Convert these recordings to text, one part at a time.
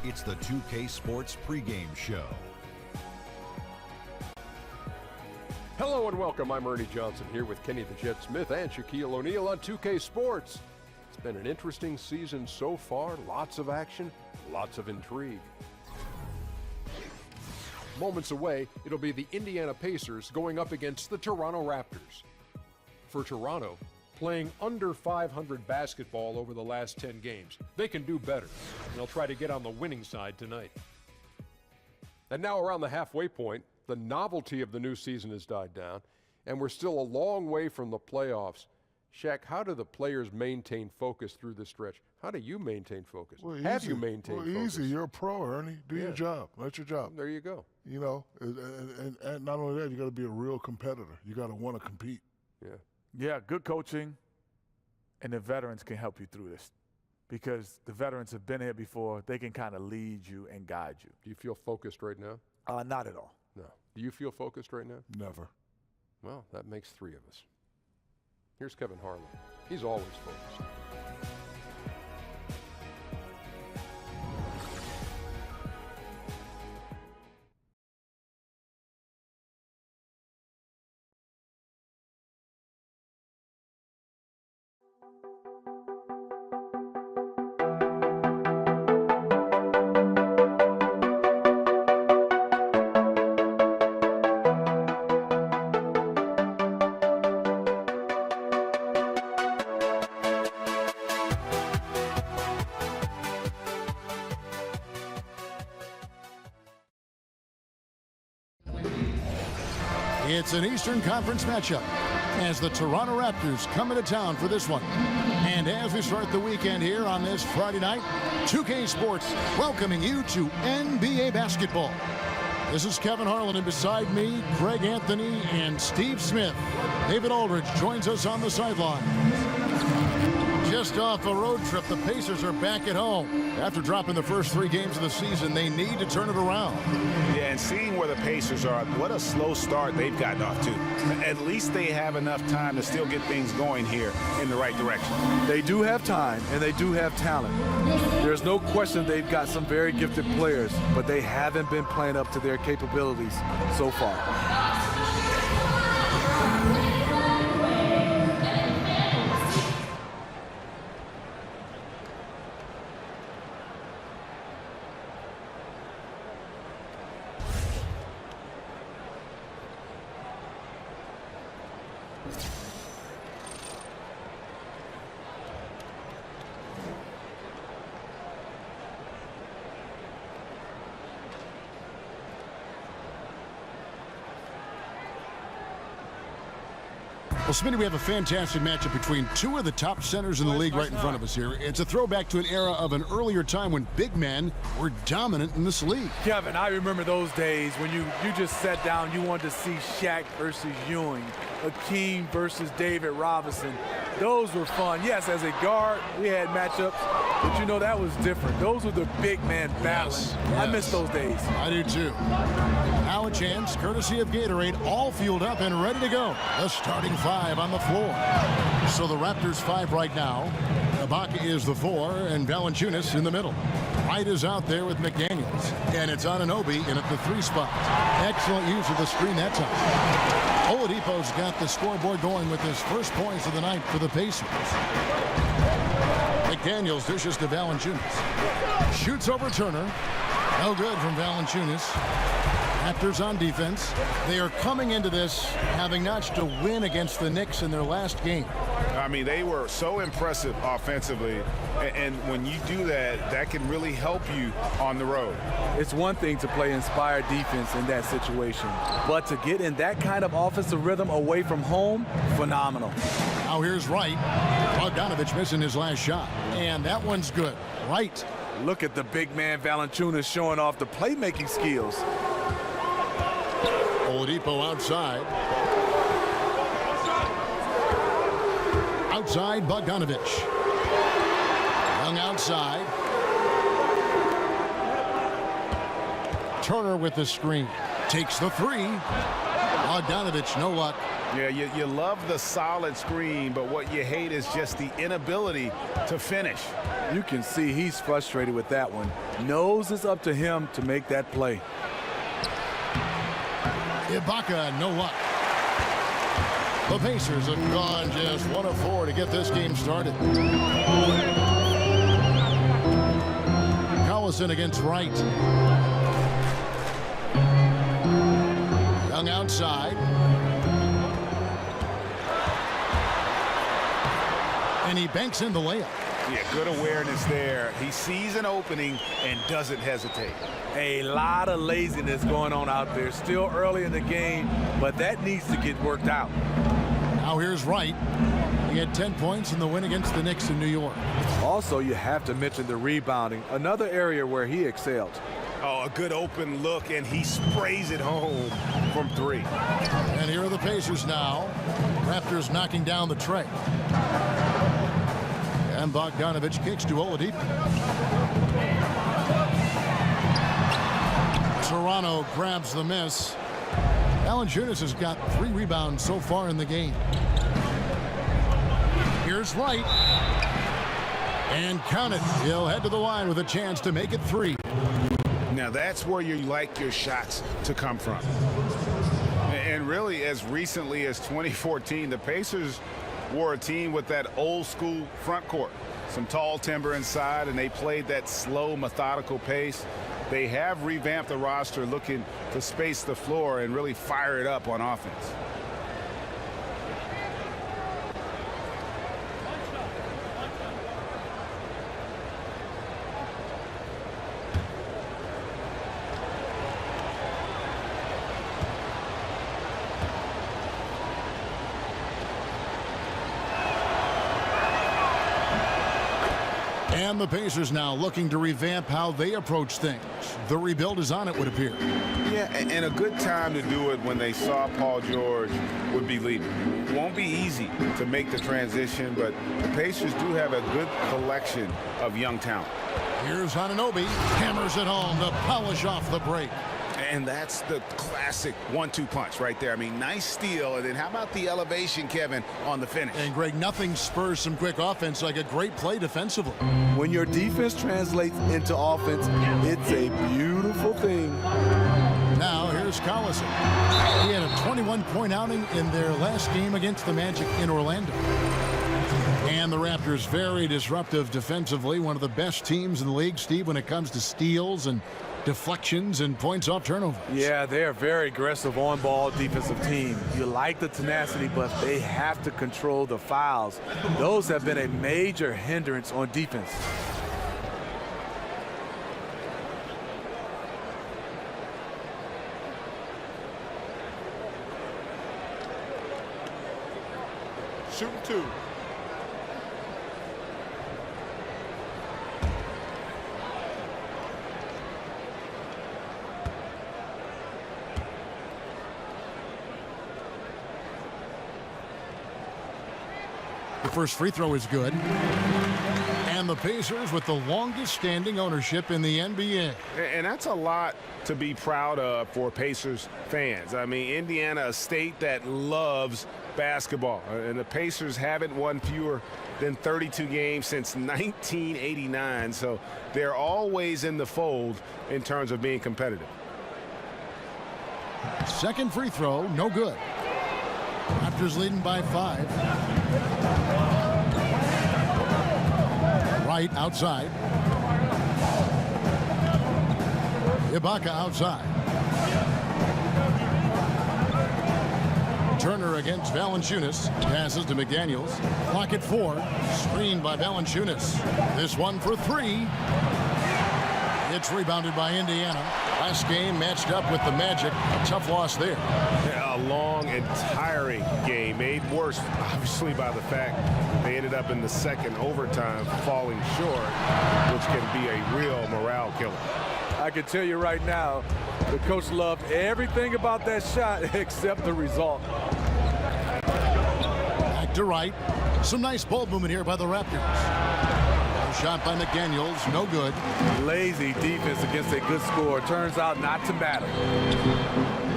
It's the 2K Sports pregame show. Hello and welcome. I'm Ernie Johnson here with Kenny the Jet Smith and Shaquille O'Neal on 2K Sports. It's been an interesting season so far. Lots of action, lots of intrigue. Moments away, it'll be the Indiana Pacers going up against the Toronto Raptors. For Toronto, playing under 500 basketball over the last 10 games, they can do better, and they'll try to get on the winning side tonight. And now around the halfway point, the novelty of the new season has died down, and we're still a long way from the playoffs. Shaq, how do the players maintain focus through this stretch? How do you maintain focus? Well, Have you maintained focus? Easy. You're a pro, Ernie. Do your job. That's your job. There you go. You know, and not only that, you got to be a real competitor. You got to want to compete. Yeah. Yeah, good coaching, and the veterans can help you through this because the veterans have been here before. They can kind of lead you and guide you. Do you feel focused right now? Not at all. No. Do you feel focused right now? Never. Well, that makes three of us. Here's Kevin Harlan. He's always focused. It's an Eastern Conference matchup as the Toronto Raptors come into town for this one. And as we start the weekend here on this Friday night, 2K Sports welcoming you to NBA basketball. This is Kevin Harlan, and beside me, Greg Anthony and Steve Smith. David Aldridge joins us on the sideline. Just off a road trip, the Pacers are back at home. After dropping the first 3 games of the season, they need to turn it around. Yeah, and seeing where the Pacers are, what a slow start they've gotten off to. At least they have enough time to still get things going here in the right direction. They do have time, and they do have talent. There's no question they've got some very gifted players, but they haven't been playing up to their capabilities so far. Well, Smitty, we have a fantastic matchup between 2 of the top centers in the league right in front of us here. It's a throwback to an era of an earlier time when big men were dominant in this league. Kevin, I remember those days when you just sat down, you wanted to see Shaq versus Ewing, Hakeem versus David Robinson. Those were fun. Yes, as a guard, we had matchups, but you know, that was different. Those were the big man battles. Yes. I miss those days. I do too. Now a chance, courtesy of Gatorade, all fueled up and ready to go. The starting 5 on the floor. So the Raptors 5 right now. Ibaka is the 4 and Valanciunas in the middle. White is out there with McDaniels. And it's Anunoby in at the 3 spot. Excellent use of the screen that time. Oladipo's got the scoreboard going with his first points of the night for the Pacers. McDaniels dishes to Valanciunas. Shoots over Turner. No good from Valanciunas. Raptors on defense. They are coming into this having notched a win against the Knicks in their last game. I mean, they were so impressive offensively, and when you do that, that can really help you on the road. It's one thing to play inspired defense in that situation, but to get in that kind of offensive rhythm away from home, phenomenal. Now here's Wright. Bogdanovich missing his last shot, and that one's good. Wright. Look at the big man Valanciunas showing off the playmaking skills. Oladipo outside. Outside, Bogdanovich. Young outside. Turner with the screen. Takes the 3. Bogdanovich, no luck. Yeah, you love the solid screen, but what you hate is just the inability to finish. You can see he's frustrated with that one. Knows it's up to him to make that play. Ibaka, no luck. The Pacers have gone just 1 of 4 to get this game started. Collison against Wright. Young outside. And he banks in the layup. Yeah, good awareness there. He sees an opening and doesn't hesitate. A lot of laziness going on out there. Still early in the game, but that needs to get worked out. Now here's Wright. He had 10 points in the win against the Knicks in New York. Also, you have to mention the rebounding, another area where he excelled. Oh, a good open look, and he sprays it home from 3. And here are the Pacers now. Raptors knocking down the tray. And Bogdanovich kicks to Oladipo. Toronto grabs the miss. Valanciunas has got 3 rebounds so far in the game. Here's Wright. And count it. He'll head to the line with a chance to make it 3. Now that's where you like your shots to come from. And really, as recently as 2014, the Pacers were a team with that old school front court. Some tall timber inside, and they played that slow, methodical pace. They have revamped the roster looking to space the floor and really fire it up on offense. And the Pacers now looking to revamp how they approach things. The rebuild is on, it would appear. Yeah, and a good time to do it when they saw Paul George would be leaving. It won't be easy to make the transition, but the Pacers do have a good collection of young talent. Here's Anunoby. Hammers it home to polish off the break. And that's the classic 1-2 punch right there. I mean, nice steal. And then how about the elevation, Kevin, on the finish? And, Greg, nothing spurs some quick offense like a great play defensively. When your defense translates into offense, it's a beautiful thing. Now, here's Collison. He had a 21-point outing in their last game against the Magic in Orlando. And the Raptors very disruptive defensively. One of the best teams in the league, Steve, when it comes to steals and deflections and points off turnovers. Yeah, they're a very aggressive on-ball defensive team. You like the tenacity, but they have to control the fouls. Those have been a major hindrance on defense. Shooting 2. The first free throw is good. And the Pacers with the longest standing ownership in the NBA. And that's a lot to be proud of for Pacers fans. I mean, Indiana, a state that loves basketball. And the Pacers haven't won fewer than 32 games since 1989. So they're always in the fold in terms of being competitive. Second free throw, no good. Raptors leading by 5. Wright outside. Ibaka outside. Turner against Valanciunas. Passes to McDaniels. Clock at 4. Screened by Valanciunas. This one for 3. It's rebounded by Indiana. Last game matched up with the Magic. A tough loss there. A long and tiring game, made worse obviously by the fact they ended up in the second overtime falling short, which can be a real morale killer. I can tell you right now, the coach loved everything about that shot except the result. Back to Wright. Some nice ball movement here by the Raptors. Shot by McDaniels, no good. Lazy defense against a good score. Turns out not to matter.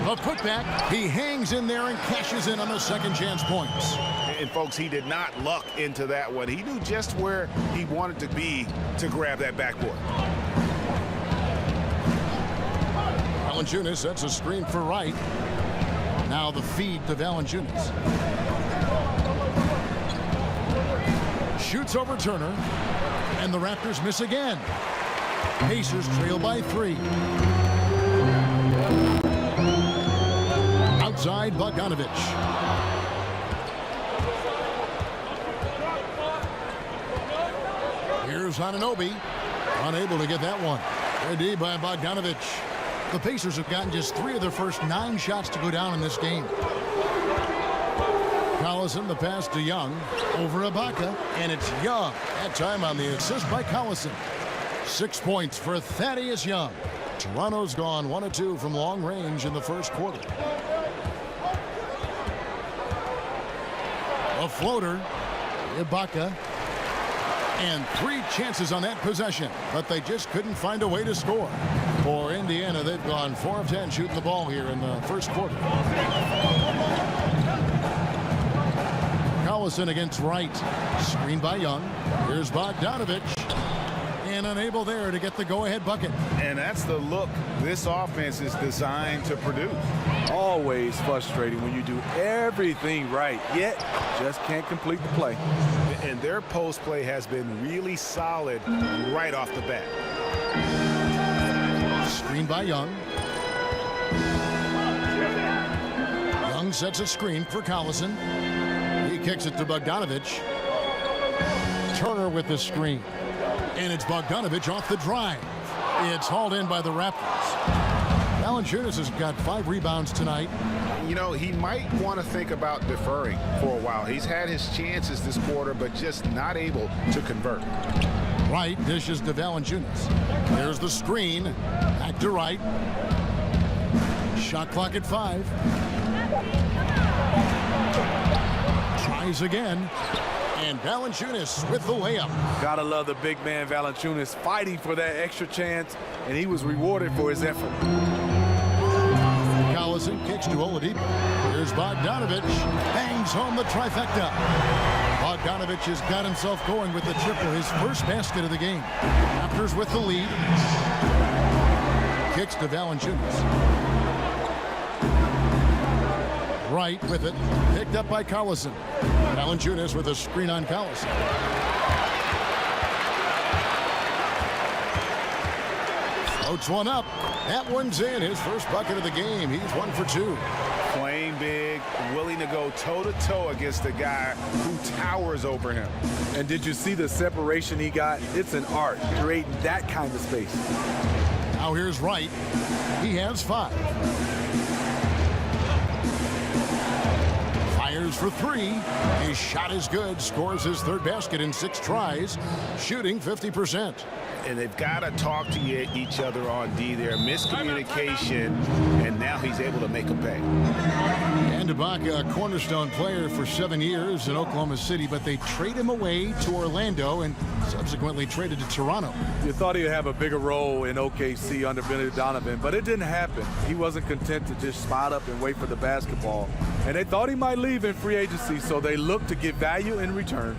The putback, he hangs in there and cashes in on the second chance points. And folks, he did not luck into that one. He knew just where he wanted to be to grab that backboard. Valanciunas sets a screen for Wright. Now the feed to Valanciunas. Shoots over Turner, and the Raptors miss again. Pacers trail by 3. Outside Bogdanovich. Here's Anunoby, unable to get that one. Ready by Bogdanovich. The Pacers have gotten just 3 of their first 9 shots to go down in this game. Collison, the pass to Young, over Ibaka, and it's Young. That time on the assist by Collison. 6 points for Thaddeus Young. Toronto's gone 1 of 2 from long range in the first quarter. A floater, Ibaka, and 3 chances on that possession, but they just couldn't find a way to score. For Indiana, they've gone 4 of 10 shooting the ball here in the first quarter. Collison against Wright. Screen by Young. Here's Bogdanovich. And unable there to get the go-ahead bucket. And that's the look this offense is designed to produce. Always frustrating when you do everything right, yet just can't complete the play. And their post play has been really solid right off the bat. Screen by Young. Young sets a screen for Collison. He kicks it to Bogdanovich. Turner with the screen. And it's Bogdanovich off the drive. It's hauled in by the Raptors. Valanciunas has got 5 rebounds tonight. You know, he might want to think about deferring for a while. He's had his chances this quarter, but just not able to convert. Wright dishes to Valanciunas. There's the screen. Back to Wright. Shot clock at 5. Tries again. And Valanciunas with the layup. Gotta love the big man Valanciunas fighting for that extra chance, and he was rewarded for his effort. Collison kicks to Oladipo. Here's Bogdanovich. Bangs home the trifecta. Bogdanovich has got himself going with the triple, his first basket of the game. Raptors with the lead. Kicks to Valanciunas. Wright with it. Picked up by Collison. Valanciunas with a screen on Collison. Floats one up. That one's in. His first bucket of the game. He's 1 for 2. Playing big, willing to go toe-to-toe against a guy who towers over him. And did you see the separation he got? It's an art, creating that kind of space. Now here's Wright. He has 5. Fires for 3. His shot is good. Scores his 3rd basket in 6 tries. Shooting 50%. And they've got to talk to each other on D there. Miscommunication, and now he's able to make a pay. And Ibaka, a cornerstone player for 7 years in Oklahoma City, but they trade him away to Orlando and subsequently traded to Toronto. You thought he'd have a bigger role in OKC under Billy Donovan, but it didn't happen. He wasn't content to just spot up and wait for the basketball. And they thought he might leave in free agency, so they looked to get value in return.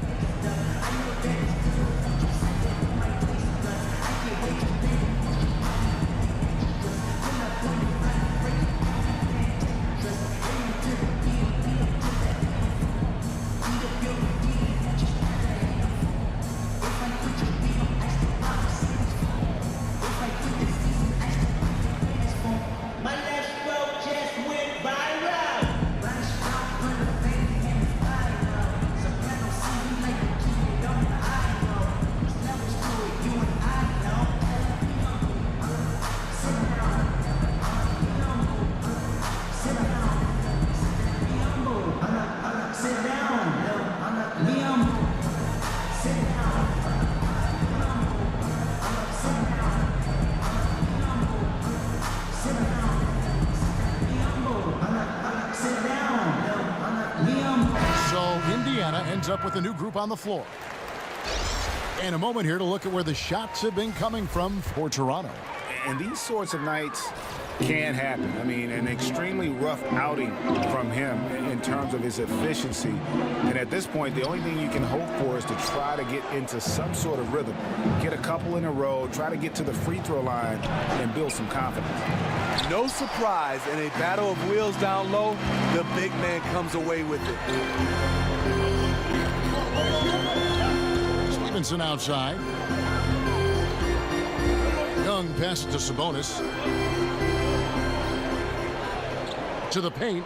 Up with a new group on the floor. And a moment here to look at where the shots have been coming from for Toronto. And these sorts of nights, can happen. I mean, an extremely rough outing from him in terms of his efficiency. And at this point, the only thing you can hope for is to try to get into some sort of rhythm. Get a couple in a row, try to get to the free throw line, and build some confidence. No surprise, in a battle of wheels down low, the big man comes away with it. Stevenson outside. Young passes to Sabonis. To the paint.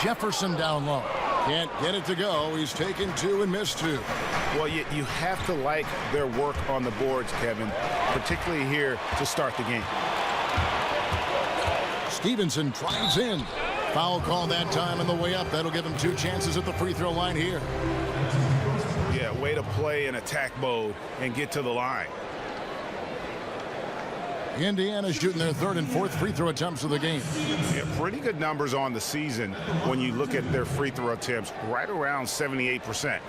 Jefferson down low. Can't get it to go. He's taken 2 and missed 2. Well, you have to like their work on the boards, Kevin, particularly here to start the game. Stevenson drives in. Foul call that time on the way up. That'll give him 2 chances at the free throw line here. Yeah, way to play in attack mode and get to the line. Indiana shooting their 3rd and 4th free throw attempts of the game. Yeah, pretty good numbers on the season when you look at their free throw attempts, right around 78%.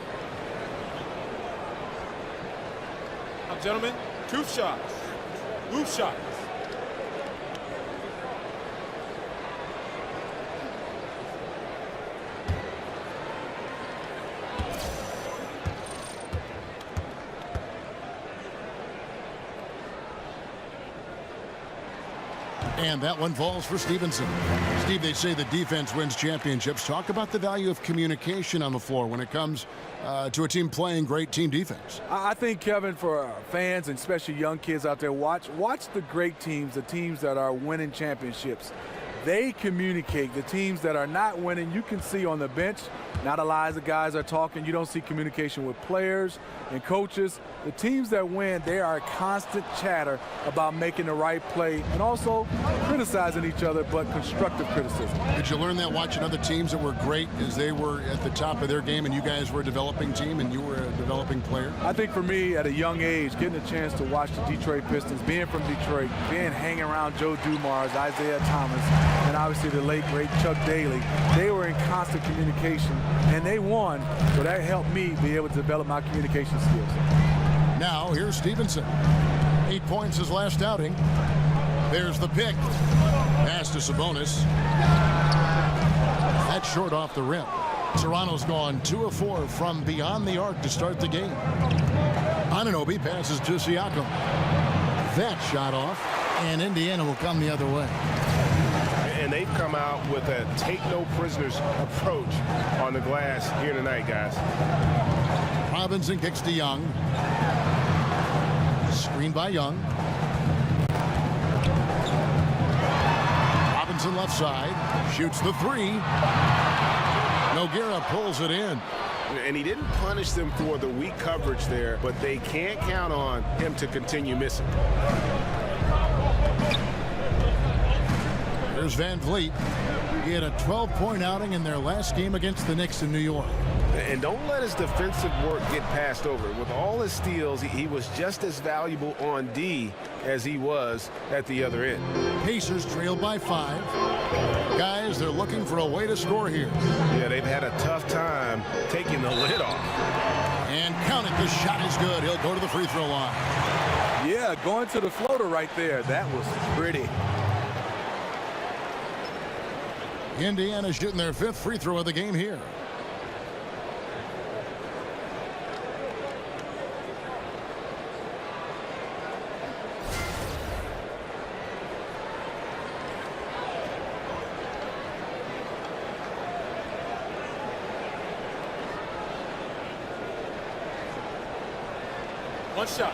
Gentlemen, 2 shots. Loose shots. And that one falls for Stevenson. Steve, they say the defense wins championships. Talk about the value of communication on the floor when it comes to a team playing great team defense. I think, Kevin, for fans and especially young kids out there, watch the great teams, the teams that are winning championships. They communicate. The teams that are not winning, you can see on the bench, not a lot of the guys are talking. You don't see communication with players and coaches. The teams that win, they are constant chatter about making the right play and also criticizing each other, but constructive criticism. Did you learn that watching other teams that were great as they were at the top of their game and you guys were a developing team and you were a developing player? I think for me, at a young age, getting a chance to watch the Detroit Pistons, being from Detroit, hanging around Joe Dumars, Isaiah Thomas, and obviously the late, great Chuck Daly, they were in constant communication, and they won, so that helped me be able to develop my communication skills. Now, here's Stevenson. 8 points his last outing. There's the pick. Pass to Sabonis. That's short off the rim. Toronto's gone 2 of 4 from beyond the arc to start the game. Anunoby passes to Siakam. That shot off, and Indiana will come the other way. And they've come out with a take-no-prisoners approach on the glass here tonight, guys. Robinson kicks to Young. Screen by Young. Robinson left side. Shoots the 3. Nogueira pulls it in. And he didn't punish them for the weak coverage there, but they can't count on him to continue missing. There's Van Vliet. He had a 12-point outing in their last game against the Knicks in New York. And don't let his defensive work get passed over. With all his steals, he was just as valuable on D as he was at the other end. Pacers trail by 5. Guys, they're looking for a way to score here. Yeah, they've had a tough time taking the lid off. And count it, the shot is good. He'll go to the free throw line. Yeah, going to the floater right there. That was pretty. Indiana shooting their 5th free throw of the game here. One shot.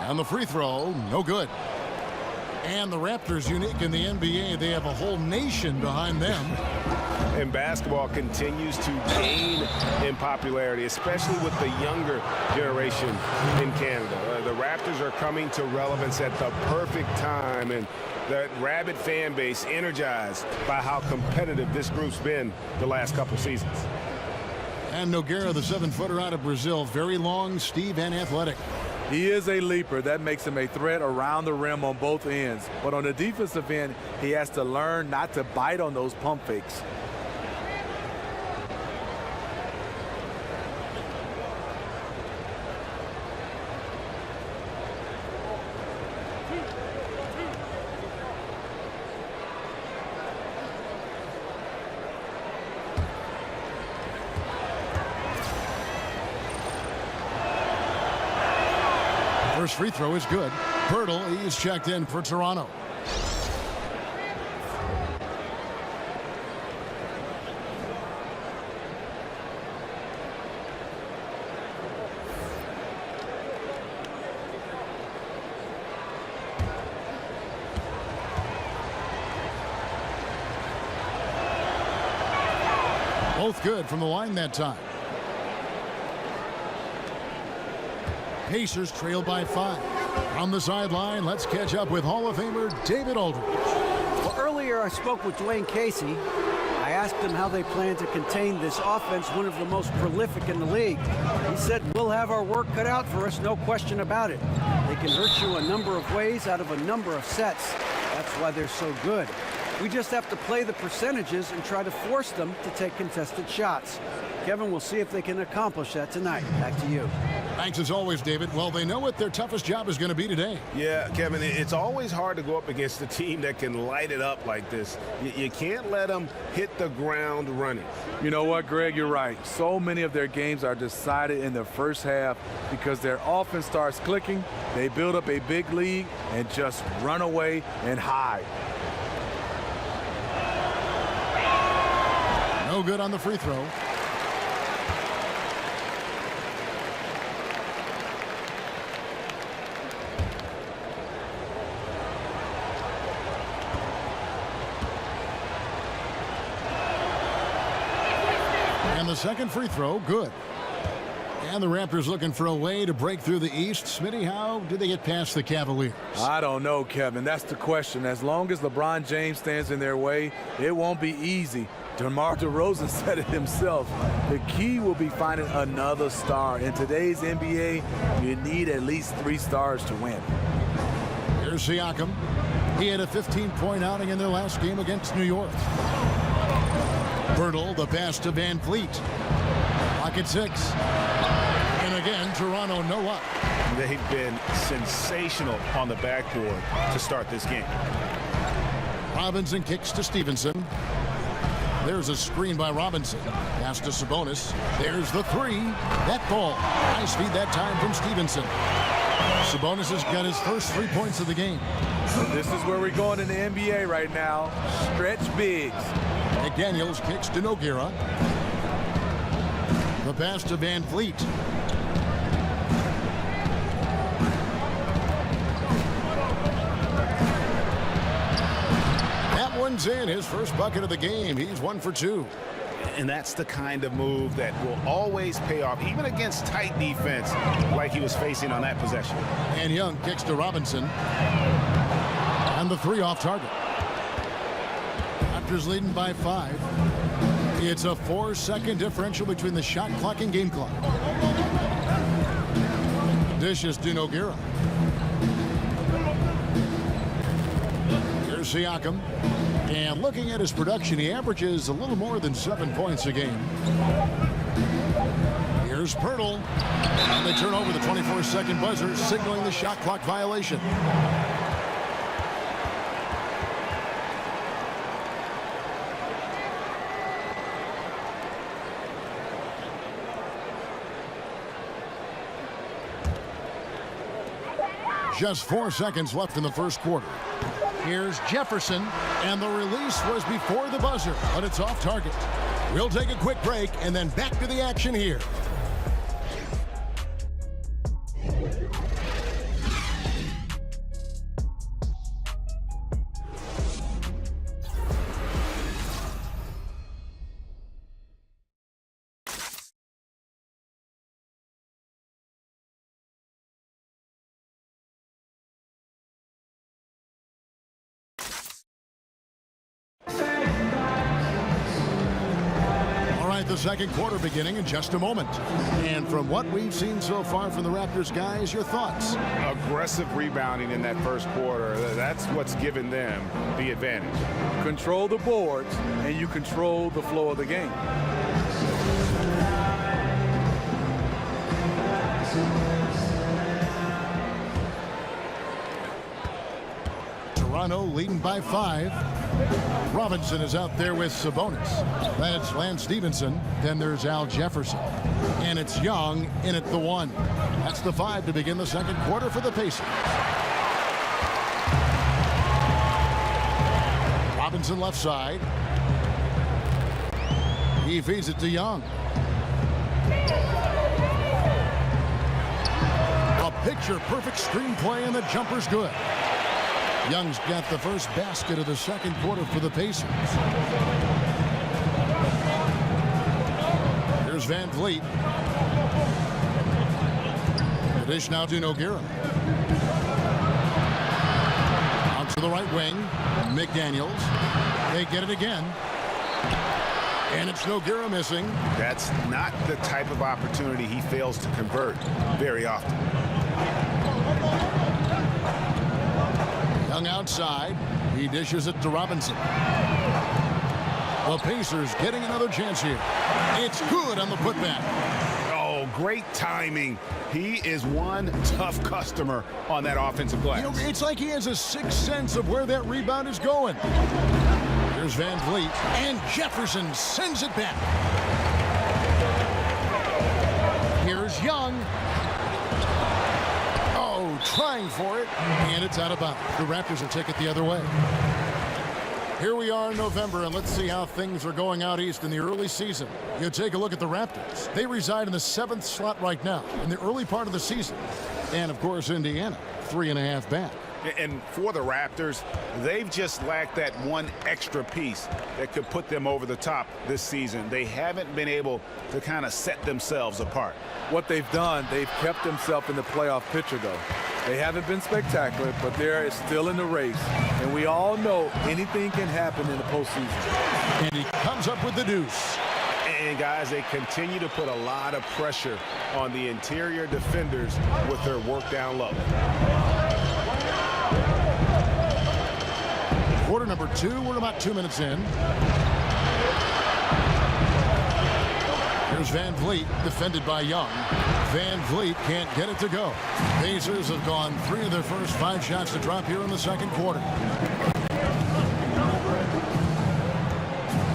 On the free throw, no good. And the Raptors, unique in the NBA, they have a whole nation behind them. And basketball continues to gain in popularity, especially with the younger generation in Canada. The Raptors are coming to relevance at the perfect time, and that rabid fan base energized by how competitive this group's been the last couple seasons. And Nogueira, the 7-footer out of Brazil, very long, Steve, and athletic. He is a leaper. That makes him a threat around the rim on both ends. But on the defensive end, he has to learn not to bite on those pump fakes. First free throw is good. Pirtle, he's checked in for Toronto. Both good from the line that time. Pacers trail by 5. On the sideline, let's catch up with Hall of Famer David Aldridge. Well, earlier I spoke with Dwayne Casey. I asked him how they plan to contain this offense, one of the most prolific in the league. He said, we'll have our work cut out for us, no question about it. They can hurt you a number of ways out of a number of sets. That's why they're so good. We just have to play the percentages and try to force them to take contested shots. Kevin, we'll see if they can accomplish that tonight. Back to you. Thanks as always, David. Well, they know what their toughest job is going to be today. Yeah, Kevin, it's always hard to go up against a team that can light it up like this. You can't let them hit the ground running. You know what, Greg, you're right. So many of their games are decided in the first half because their offense starts clicking, they build up a big lead, and just run away and hide. No good on the free throw. And the second free throw, good. And the Raptors looking for a way to break through the East. Smitty, how do they get past the Cavaliers? I don't know, Kevin. That's the question. As long as LeBron James stands in their way, it won't be easy. DeMar DeRozan said it himself. The key will be finding another star. In today's NBA, you need at least 3 stars to win. Here's Siakam. He had a 15-point outing in their last game against New York. Pirtle, the pass to Van Fleet. Clock at 6. And again, Toronto no up. They've been sensational on the backboard to start this game. Robinson kicks to Stevenson. There's a screen by Robinson. Pass to Sabonis. There's the 3. That ball. High speed that time from Stevenson. Sabonis has got his first 3 points of the game. This is where we're going in the NBA right now. Stretch bigs. McDaniels kicks to Nogueira. The pass to Van Fleet. That one's in. His first bucket of the game. He's 1 for 2. And that's the kind of move that will always pay off, even against tight defense like he was facing on that possession. And Young kicks to Robinson. And the 3 off target. Raptors leading by 5. It's a 4-second differential between the shot clock and game clock. Dishes to Nogueira. Here's Siakam. And looking at his production, he averages a little more than 7 points a game. Here's Pirtle. And they turn over the 24-second buzzer, signaling the shot clock violation. Just 4 seconds left in the first quarter. Here's Jefferson, and the release was before the buzzer, but it's off target. We'll take a quick break and then back to the action here. the second quarter beginning in just a moment. And from what we've seen so far from the Raptors, guys, your thoughts? Aggressive rebounding in that first quarter. That's what's given them the advantage. Control the boards, and you control the flow of the game. Toronto leading by 5. Robinson is out there with Sabonis. That's Lance Stevenson. Then there's Al Jefferson. And it's Young in at the 1. That's the 5 to begin the second quarter for the Pacers. Robinson left side. He feeds it to Young. A picture-perfect screenplay, and the jumper's good. Young's got the first basket of the second quarter for the Pacers. Here's Van Vliet. The dish now to Nogueira. Out to the right wing. McDaniels. They get it again. And it's Nogueira missing. That's not the type of opportunity he fails to convert very often. Young outside. He dishes it to Robinson. The Pacers getting another chance here. It's good on the putback. Oh, great timing. He is one tough customer on that offensive glass. You know, it's like he has a sixth sense of where that rebound is going. Here's Van Vliet, and Jefferson sends it back. Here's Young. Oh, trying for it, and it's out of bounds. The Raptors will take it the other way. Here we are in November, and let's see how things are going out east in the early season. You take a look at the Raptors. They reside in the 7th slot right now in the early part of the season. And, of course, Indiana, 3.5 back. And for the Raptors, they've just lacked that one extra piece that could put them over the top this season. They haven't been able to kind of set themselves apart. What they've done, they've kept themselves in the playoff picture, though. They haven't been spectacular, but they're still in the race. And we all know anything can happen in the postseason. And he comes up with the deuce. And, guys, they continue to put a lot of pressure on the interior defenders with their work down low. Quarter number 2, we're about 2 minutes in. Here's Van Vliet, defended by Young. Van Vliet can't get it to go. Pacers have gone 3 of their first 5 shots to drop here in the second quarter.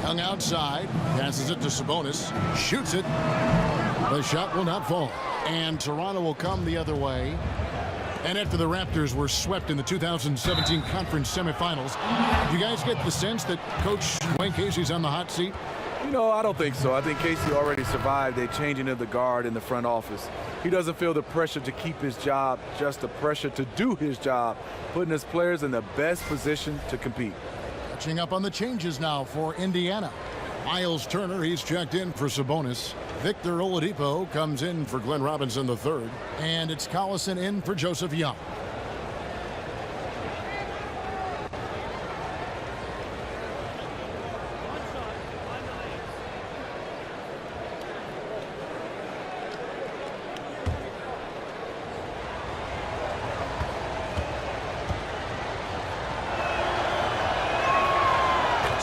Young outside, passes it to Sabonis, shoots it. The shot will not fall. And Toronto will come the other way. And after the Raptors were swept in the 2017 conference semifinals, do you guys get the sense that Coach Dwayne Casey's on the hot seat? You know, I don't think so. I think Casey already survived a changing of the guard in the front office. He doesn't feel the pressure to keep his job, just the pressure to do his job, putting his players in the best position to compete. Catching up on the changes now for Indiana. Miles Turner, he's checked in for Sabonis. Victor Oladipo comes in for Glenn Robinson III. And it's Collison in for Joseph Young.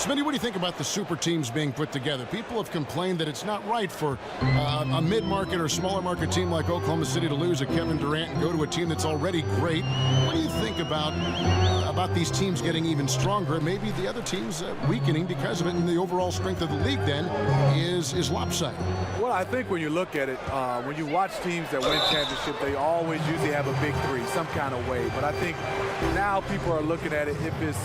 Smitty, what do you think about the super teams being put together? People have complained that it's not right for a mid-market or smaller market team like Oklahoma City to lose a Kevin Durant and go to a team that's already great. What do you think about these teams getting even stronger and maybe the other teams weakening because of it, and the overall strength of the league then is lopsided? Well, I think when you look at it, when you watch teams that win championship, they always usually have a big three, some kind of way. But I think now people are looking at it, if it's,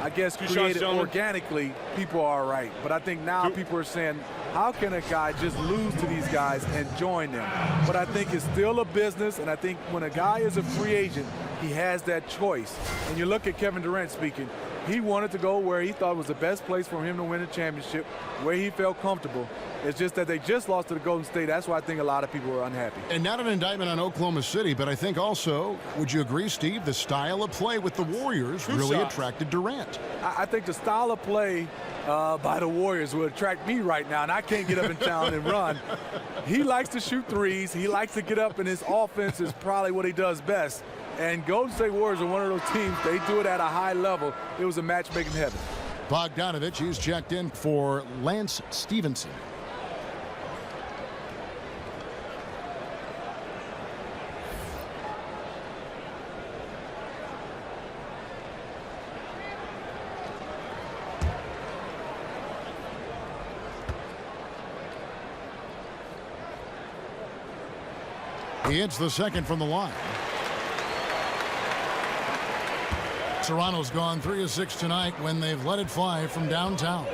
I guess, created organically, people are right. But I think now people are saying, how can a guy just lose to these guys and join them? But I think it's still a business, and I think when a guy is a free agent, he has that choice. And you look at Kevin Durant speaking, He wanted to go where he thought was the best place for him to win a championship, where he felt comfortable. It's just that they just lost to the Golden State. That's why I think a lot of people were unhappy. And not an indictment on Oklahoma City, but I think also, would you agree, Steve, the style of play with the Warriors really attracted Durant? I think the style of play by the Warriors would attract me right now, and I can't get up in town and run. He likes to shoot threes. He likes to get up, and his offense is probably what he does best. And Golden State Warriors are one of those teams, they do it at a high level. It was a match made in heaven. Bogdanovich, he's checked in for Lance Stevenson. He hits the second from the line. Toronto's gone 3 of 6 tonight when they've let it fly from downtown.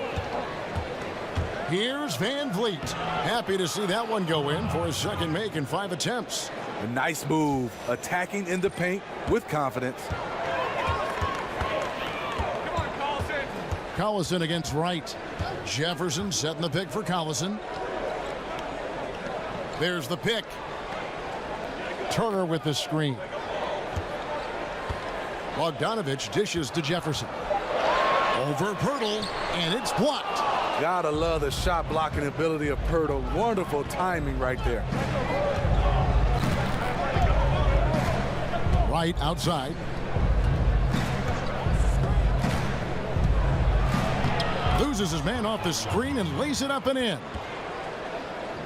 Here's Van Vliet. Happy to see that one go in for his second make in 5 attempts. A nice move, attacking in the paint with confidence. Collison against Wright. Jefferson setting the pick for Collison. There's the pick. Turner with the screen. Bogdanovich dishes to Jefferson. Over Pirtle, and it's blocked. Gotta love the shot blocking ability of Pirtle. Wonderful timing right there. Wright outside. Loses his man off the screen and lays it up and in.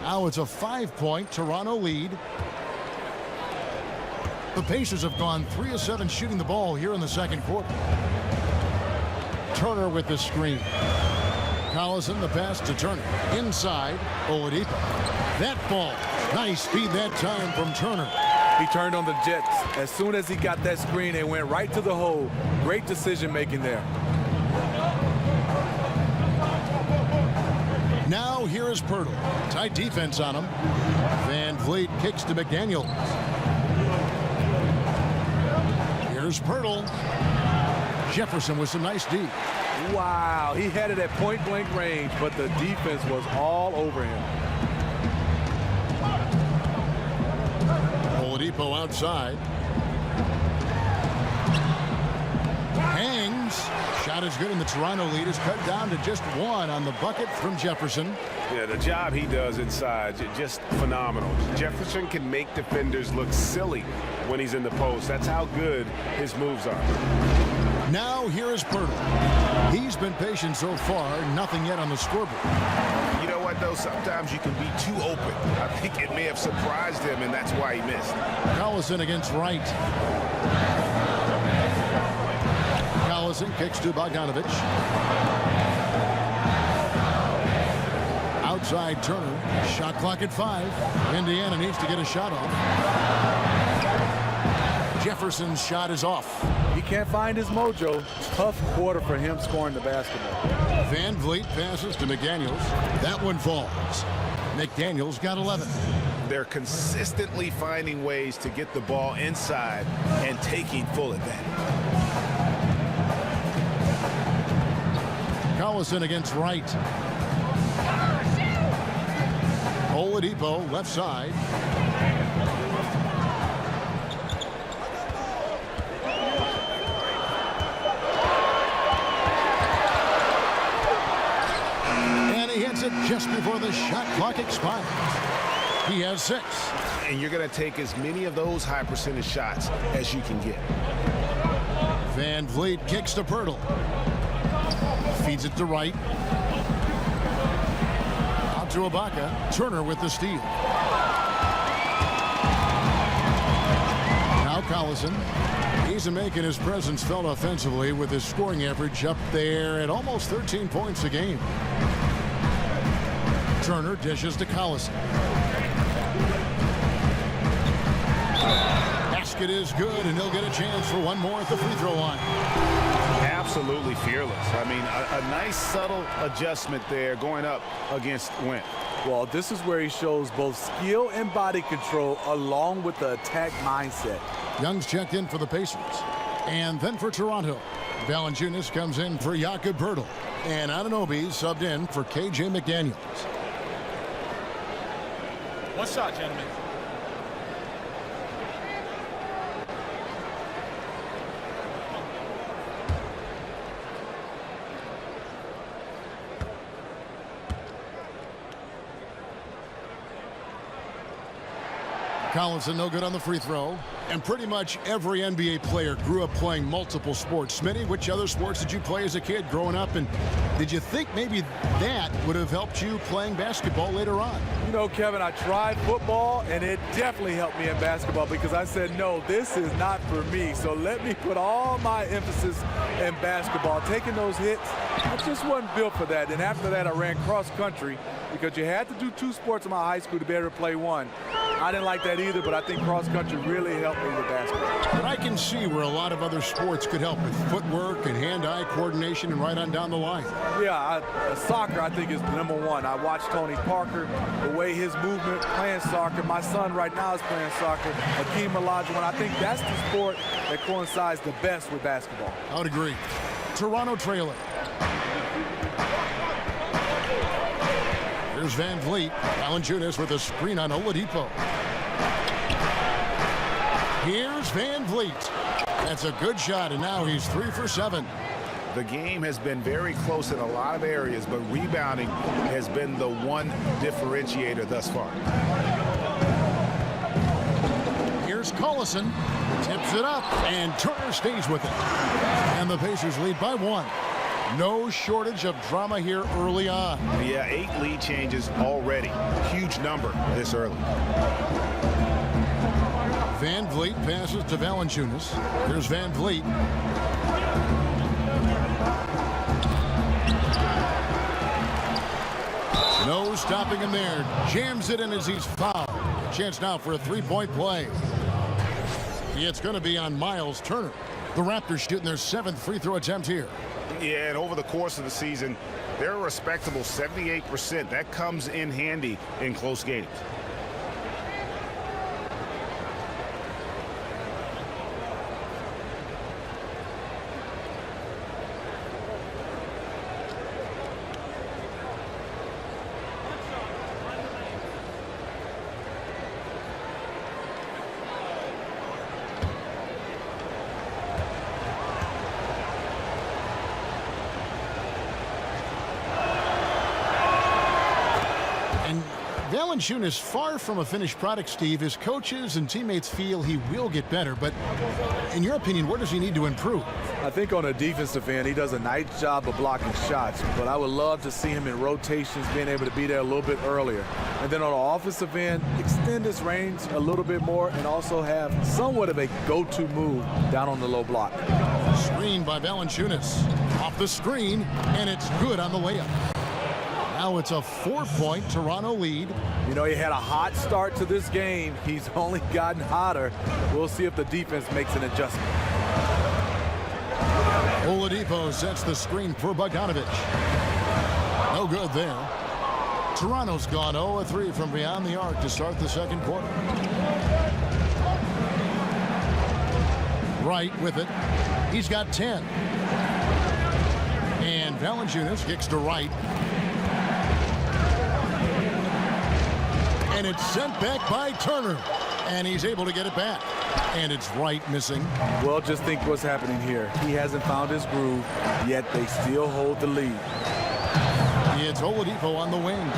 Now it's a 5-point Toronto lead. The Pacers have gone 3 of 7 shooting the ball here in the second quarter. Turner with the screen. Collison the pass to Turner. Inside, Oladipo. That ball. Nice speed that time from Turner. He turned on the Jets. As soon as he got that screen, they went right to the hole. Great decision making there. Now here is Pirtle. Tight defense on him. Van Vliet kicks to McDaniel. Here's Pirtle. Jefferson with some nice D. Wow, he had it at point-blank range, but the defense was all over him. Oladipo outside. Hangs. Shot is good, and the Toronto lead is cut down to just 1 on the bucket from Jefferson. Yeah, the job he does inside, just phenomenal. Jefferson can make defenders look silly when he's in the post. That's how good his moves are. Now here is Pirtle. He's been patient so far, nothing yet on the scoreboard. You know what, though? Sometimes you can be too open. I think it may have surprised him, and that's why he missed. Collison against Wright. Collison kicks to Bogdanovich. Outside Turner. Shot clock at 5. Indiana needs to get a shot off. Jefferson's shot is off. He can't find his mojo. Tough quarter for him scoring the basketball. Van Vliet passes to McDaniels. That one falls. McDaniels got 11. They're consistently finding ways to get the ball inside and taking full advantage. Collison against Wright. Oladipo left side. Just before the shot clock expires. He has 6. And you're going to take as many of those high percentage shots as you can get. Van Vliet kicks to Pirtle. Feeds it to Wright. Out to Ibaka. Turner with the steal. Now Collison. He's making his presence felt offensively with his scoring average up there at almost 13 points a game. Turner dishes to Collison. Basket is good, and he'll get a chance for one more at the free throw line. Absolutely fearless. I mean, a nice subtle adjustment there going up against Wentz. Well, this is where he shows both skill and body control along with the attack mindset. Young's checked in for the Pacers. And then for Toronto, Valanciunas comes in for Jakob Poeltl. And Anunoby subbed in for KJ McDaniels. One shot, gentlemen. Collinson no good on the free throw. And pretty much every NBA player grew up playing multiple sports. Smitty, which other sports did you play as a kid growing up? And did you think maybe that would have helped you playing basketball later on? You know, Kevin, I tried football, and it definitely helped me in basketball because I said, no, this is not for me. So let me put all my emphasis in basketball. Taking those hits, I just wasn't built for that. And after that, I ran cross country because you had to do 2 sports in my high school to be able to play one. I didn't like that either, but I think cross country really helped me with basketball. But I can see where a lot of other sports could help with footwork and hand-eye coordination and right on down the line. Yeah, soccer I think is #1. I watched Tony Parker, the way his movement, playing soccer. My son right now is playing soccer, Hakeem Olajuwon. I think that's the sport that coincides the best with basketball. I would agree. Toronto trailing. Here's Van Vliet. Valanciunas with a screen on Oladipo. Here's Van Vliet. That's a good shot, and now he's 3 for 7. The game has been very close in a lot of areas, but rebounding has been the one differentiator thus far. Here's Collison. Tips it up, and Turner stays with it. And the Pacers lead by 1. No shortage of drama here early on. Yeah, 8 lead changes already. Huge number this early. Van Vliet passes to Valanciunas. Here's Van Vliet. No stopping him there. Jams it in as he's fouled. Chance now for a 3-point play. It's going to be on Miles Turner. The Raptors shooting their 7th free throw attempt here. Yeah, and over the course of the season, they're a respectable 78%. That comes in handy in close games. Valanciunas far from a finished product, Steve. His coaches and teammates feel he will get better, but in your opinion, where does he need to improve? I think on the defensive end, he does a nice job of blocking shots, but I would love to see him in rotations, being able to be there a little bit earlier. And then on the offensive end, extend his range a little bit more and also have somewhat of a go-to move down on the low block. Screen by Valanciunas. Off the screen, and it's good on the layup. Now it's a 4-point Toronto lead. You know, he had a hot start to this game. He's only gotten hotter. We'll see if the defense makes an adjustment. Oladipo sets the screen for Bogdanovic. No good there. Toronto's gone 0-3 from beyond the arc to start the second quarter. Wright with it. He's got 10. And Valanciunas kicks to Wright. And it's sent back by Turner. And he's able to get it back. And it's Wright missing. Well, just think what's happening here. He hasn't found his groove, yet they still hold the lead. It's Oladipo on the wing.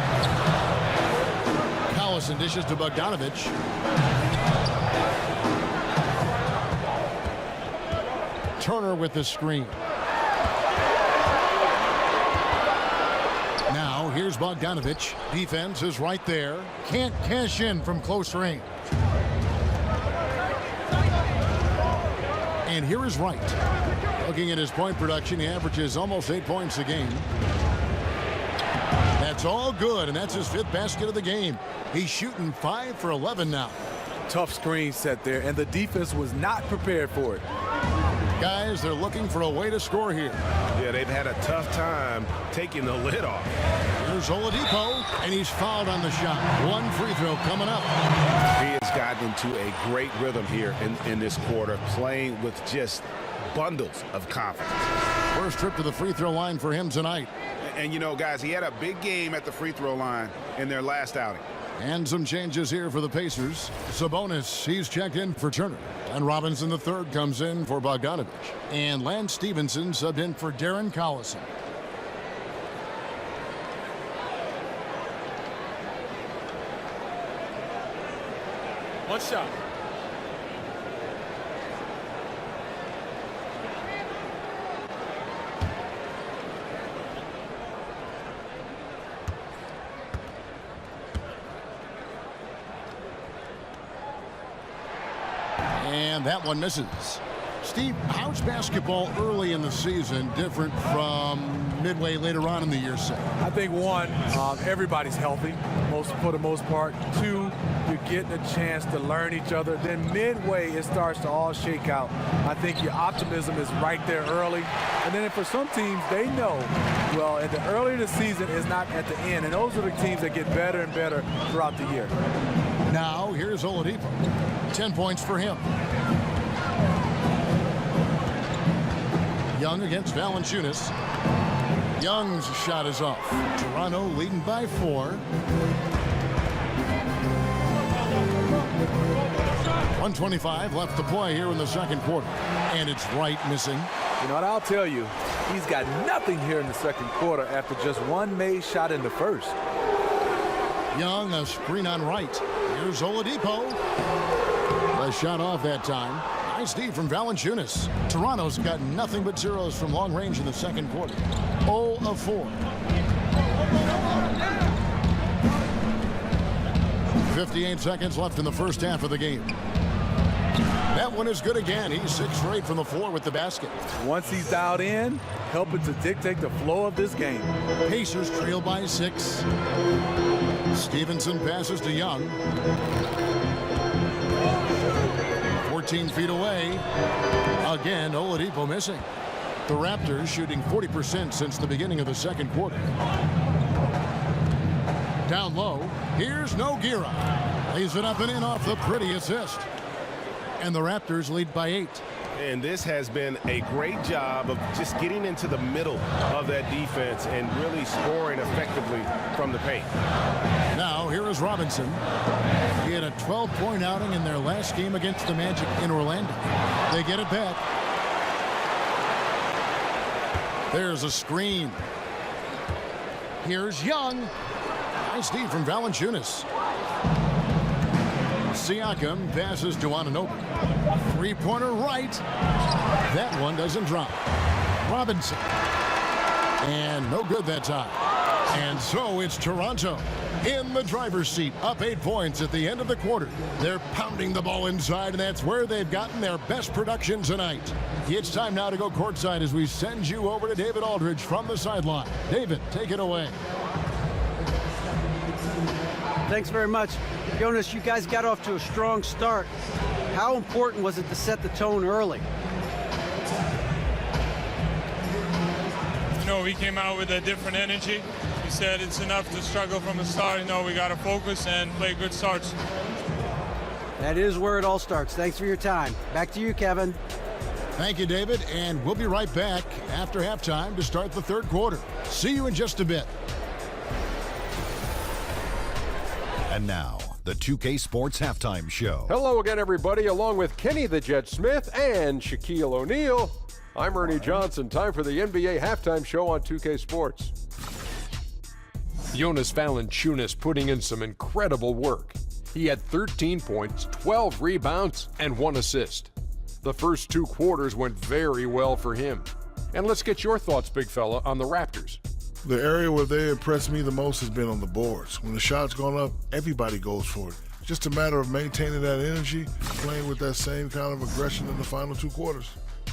Collison dishes to Bogdanovic. Turner with the screen. Now here's Bogdanovic. Defense is right there. Can't cash in from close range. And here is Wright. Looking at his point production, he averages almost 8 points a game. That's all good, and that's his 5th basket of the game. He's shooting 5 for 11 now. Tough screen set there, and the defense was not prepared for it. Guys, they're looking for a way to score here. Yeah, they've had a tough time taking the lid off. Here's Oladipo, and he's fouled on the shot. 1 free throw coming up. He has gotten into a great rhythm here in this quarter, playing with just bundles of confidence. First trip to the free throw line for him tonight. And, you know, guys, he had a big game at the free throw line in their last outing. And some changes here for the Pacers. Sabonis, he's checked in for Turner. And Robinson III comes in for Bogdanovich. And Lance Stevenson subbed in for Darren Collison. One shot. And that one misses. Steve, how's basketball early in the season different from midway later on in the year, say? I think one, everybody's healthy for the most part. Two, you're getting a chance to learn each other. Then midway, it starts to all shake out. I think your optimism is right there early. And then for some teams, they know, well, at the earlier the season is not at the end. And those are the teams that get better and better throughout the year. Now, here's Oladipo. 10 points for him. Young against Valanciunas. Young's shot is off. Toronto leading by 4. 1:25 left to play here in the second quarter. And it's Wright missing. You know what, I'll tell you, he's got nothing here in the second quarter after just one made shot in the first. Young, a screen on Wright. Here's Oladipo. A shot off that time. Nice D from Valanciunas. Toronto's got nothing but zeros from long range in the second quarter. 0 of 4. 58 seconds left in the first half of the game. That one is good again. He's 6 for 8 from the floor with the basket. Once he's dialed in, helping to dictate the flow of this game. Pacers trail by 6. Stevenson passes to Young. 14 feet away. Again, Oladipo missing. The Raptors shooting 40% since the beginning of the second quarter. Down low, here's Nogueira. Lays it up and in off the pretty assist. And the Raptors lead by 8. And this has been a great job of just getting into the middle of that defense and really scoring effectively from the paint. Now, here is Robinson. He had a 12-point outing in their last game against the Magic in Orlando. They get it back. There's a screen. Here's Young. Nice D from Valanciunas. Siakam passes to Anunoby. Three-pointer right. That one doesn't drop. Robinson. And no good that time. And so it's Toronto in the driver's seat, up 8 points at the end of the quarter. They're pounding the ball inside, and that's where they've gotten their best production tonight. It's time now to go courtside as we send you over to David Aldridge from the sideline. David, take it away. Thanks very much. Jonas, you guys got off to a strong start. How important was it to set the tone early? You know, we came out with a different energy. We said it's enough to struggle from the start. You know, we got to focus and play good starts. That is where it all starts. Thanks for your time. Back to you, Kevin. Thank you, David, and we'll be right back after halftime to start the third quarter. See you in just a bit. And now, the 2K Sports Halftime Show. Hello again, everybody, along with Kenny the Jet Smith and Shaquille O'Neal. I'm Ernie Johnson. Time for the NBA Halftime Show on 2K Sports. Jonas Valanciunas putting in some incredible work. He had 13 points, 12 rebounds, and 1 assist. The first 2 quarters went very well for him. And let's get your thoughts, big fella, on the Raptors. The area where they impressed me the most has been on the boards. When the shot's gone up, everybody goes for it. Just a matter of maintaining that energy, playing with that same kind of aggression in the final 2 quarters.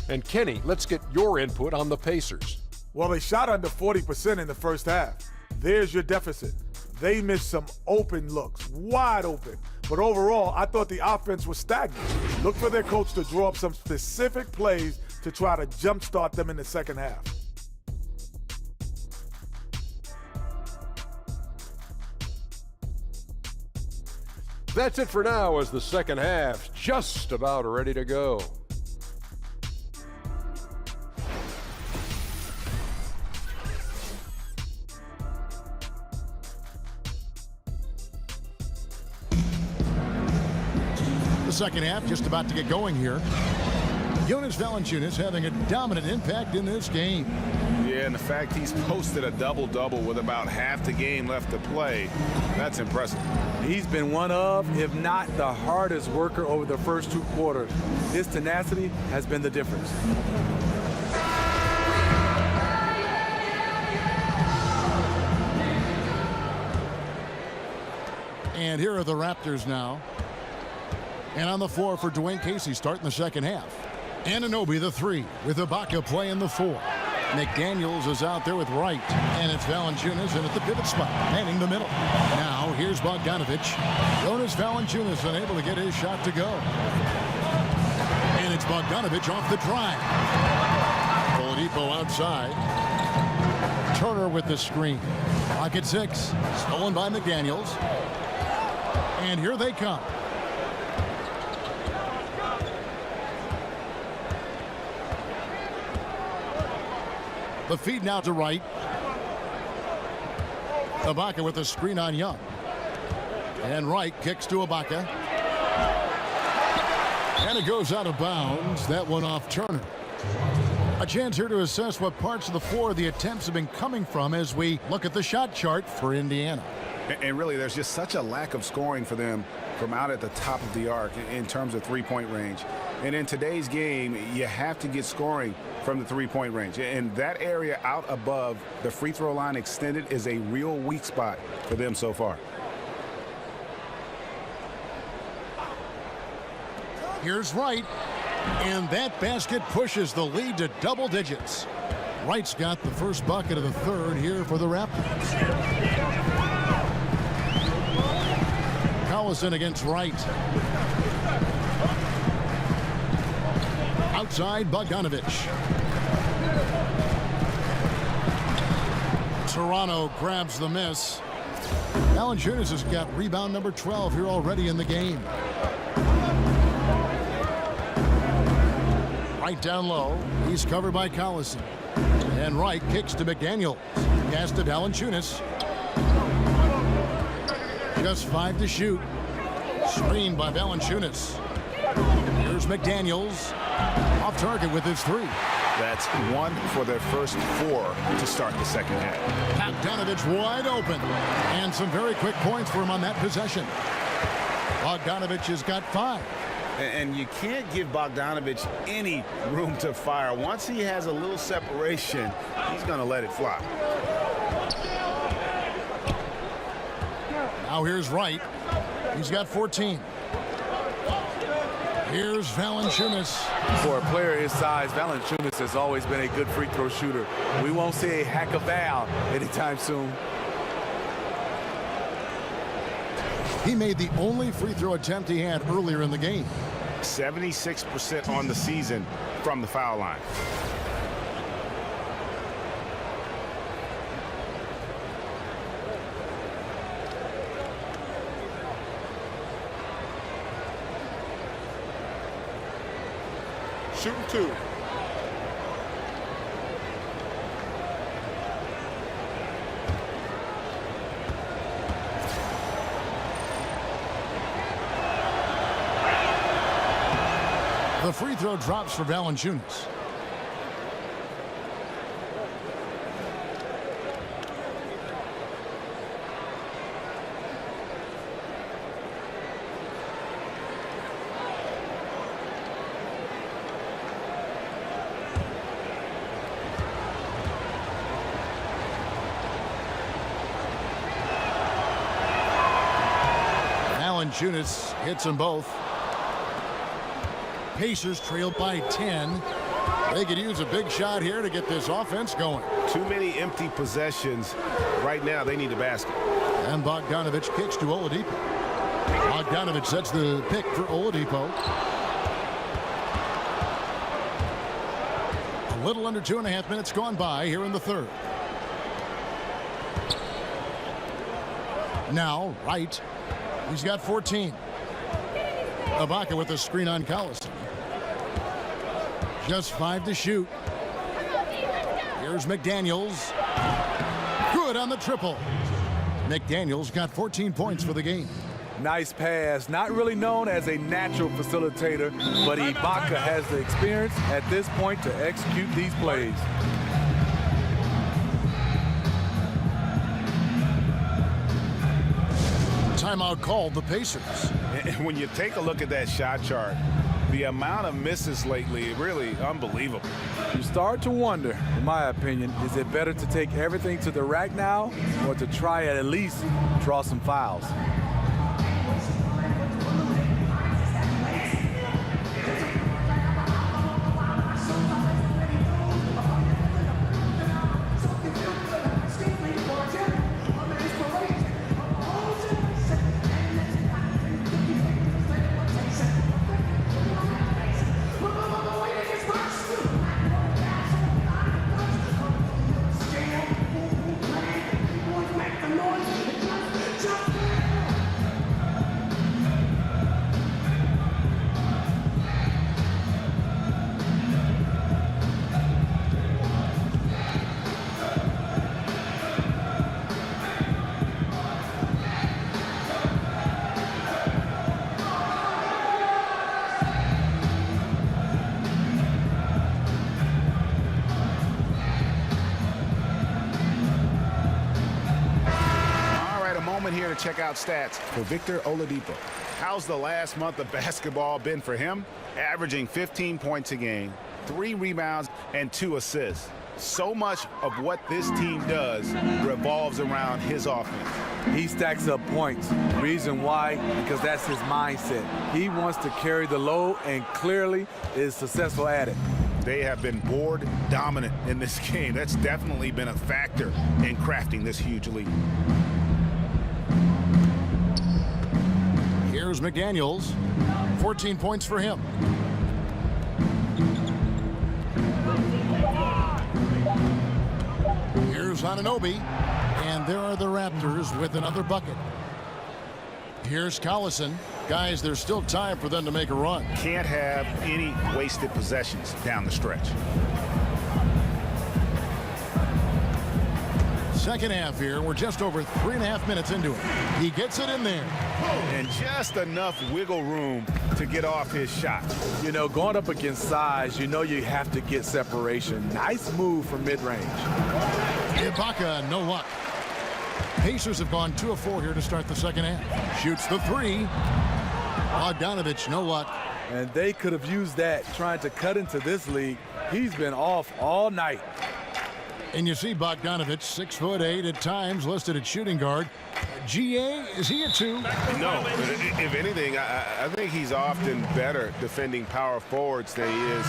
And Kenny, let's get your input on the Pacers. Well, they shot under 40% in the first half. There's your deficit. They missed some open looks, wide open. But overall, I thought the offense was stagnant. Look for their coach to draw up some specific plays to try to jumpstart them in the second half. That's it for now as the second half's just about ready to go. second half just about to get going here. Jonas Valanciunas having a dominant impact in this game. Yeah, and the fact he's posted a double-double with about half the game left to play, that's impressive. He's been one of, if not the hardest worker over the first 2 quarters. His tenacity has been the difference. And here are the Raptors now. And on the floor for Dwayne Casey starting the second half. Anunoby the 3 with Ibaka playing the 4. McDaniels is out there with Wright. And it's Valanciunas in at the pivot spot, manning the middle. Now here's Bogdanovic. Jonas Valanciunas unable to get his shot to go. And it's Bogdanovic off the drive. Oladipo outside. Turner with the screen. Clock at 6. Stolen by McDaniels. And here they come. The feed now to Wright. Ibaka with the screen on Young. And Wright kicks to Ibaka. And it goes out of bounds. That one off Turner. A chance here to assess what parts of the floor the attempts have been coming from as we look at the shot chart for Indiana. And really, there's just such a lack of scoring for them from out at the top of the arc in terms of three-point range. And in today's game, you have to get scoring from the three-point range. And that area out above the free throw line extended is a real weak spot for them so far. Here's Wright. And that basket pushes the lead to double digits. Wright's got the first bucket of the third here for the Raptors. Collison against Wright. Outside, Bogdanovic. Toronto grabs the miss. Valanciunas has got rebound number 12 here already in the game. Wright down low. He's covered by Collison. And Wright kicks to McDaniels. Pass to Valanciunas. Just 5 to shoot. Screened by Valanciunas. Here's McDaniels. Off target with his 3. That's 1 for their first 4 to start the second half. Bogdanovic wide open. And some very quick points for him on that possession. Bogdanovic has got 5. And you can't give Bogdanovic any room to fire. Once he has a little separation, he's going to let it fly. Now here's Wright. He's got 14. Here's Valanciunas. For a player his size, Valanciunas has always been a good free throw shooter. We won't see a hack of Val anytime soon. He made the only free throw attempt he had earlier in the game. 76% on the season from the foul line. Shooting 2. The free throw drops for Valanciunas. Valanciunas hits them both. Pacers trailed by 10. They could use a big shot here to get this offense going. Too many empty possessions. Right now, they need a basket. And Bogdanovic kicks to Oladipo. Bogdanovic sets the pick for Oladipo. A little under 2.5 minutes gone by here in the third. Now, Wright. He's got 14. Ibaka with a screen on Collison. Just 5 to shoot. Here's McDaniels. Good on the triple. McDaniels got 14 points for the game. Nice pass. Not really known as a natural facilitator, but Ibaka has the experience at this point to execute these plays. Timeout called the Pacers. And when you take a look at that shot chart, the amount of misses lately, really unbelievable. You start to wonder, in my opinion, is it better to take everything to the rack now or to try at least draw some fouls? Here to check out stats for Victor Oladipo. How's the last month of basketball been for him? Averaging 15 points a game, 3 rebounds, and 2 assists. So much of what this team does revolves around his offense. He stacks up points. Reason why? Because that's his mindset. He wants to carry the load and clearly is successful at it. They have been board dominant in this game. That's definitely been a factor in crafting this huge lead. Here's McDaniels. 14 points for him. Here's Anunoby. And there are the Raptors with another bucket. Here's Collison. Guys, there's still time for them to make a run. Can't have any wasted possessions down the stretch. Second half here. We're just over 3.5 minutes into it. He gets it in there. And just enough wiggle room to get off his shot. You know, going up against size, you know you have to get separation. Nice move from mid-range. Ibaka, no luck. Pacers have gone 2 of 4 here to start the second half. Shoots the 3. Bogdanovich, no luck. And they could have used that trying to cut into this league. He's been off all night. And you see Bogdanovich, 6'8" at times, listed at shooting guard. GA, is he a 2? No. If anything, I think he's often better defending power forwards than he is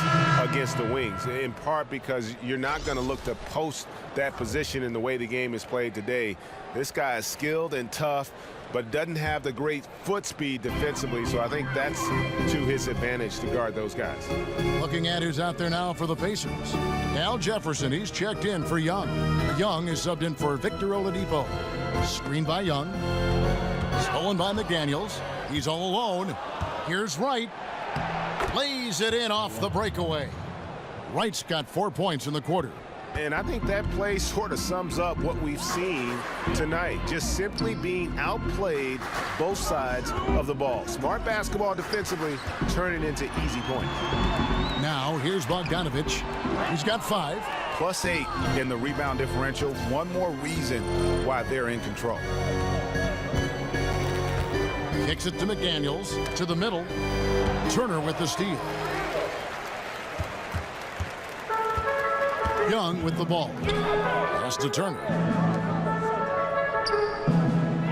against the wings, in part because you're not going to look to post that position in the way the game is played today. This guy is skilled and tough, but doesn't have the great foot speed defensively, so I think that's to his advantage to guard those guys. Looking at who's out there now for the Pacers. Al Jefferson, he's checked in for Young. Young is subbed in for Victor Oladipo. Screened by Young. Stolen by McDaniels. He's all alone. Here's Wright. Lays it in off the breakaway. Wright's got 4 points in the quarter. And I think that play sort of sums up what we've seen tonight. Just simply being outplayed both sides of the ball. Smart basketball defensively, turning into easy points. Now, here's Bogdanovich. He's got 5. +8 in the rebound differential. One more reason why they're in control. Kicks it to McDaniels. To the middle. Turner with the steal. Young with the ball. Pass to Turner.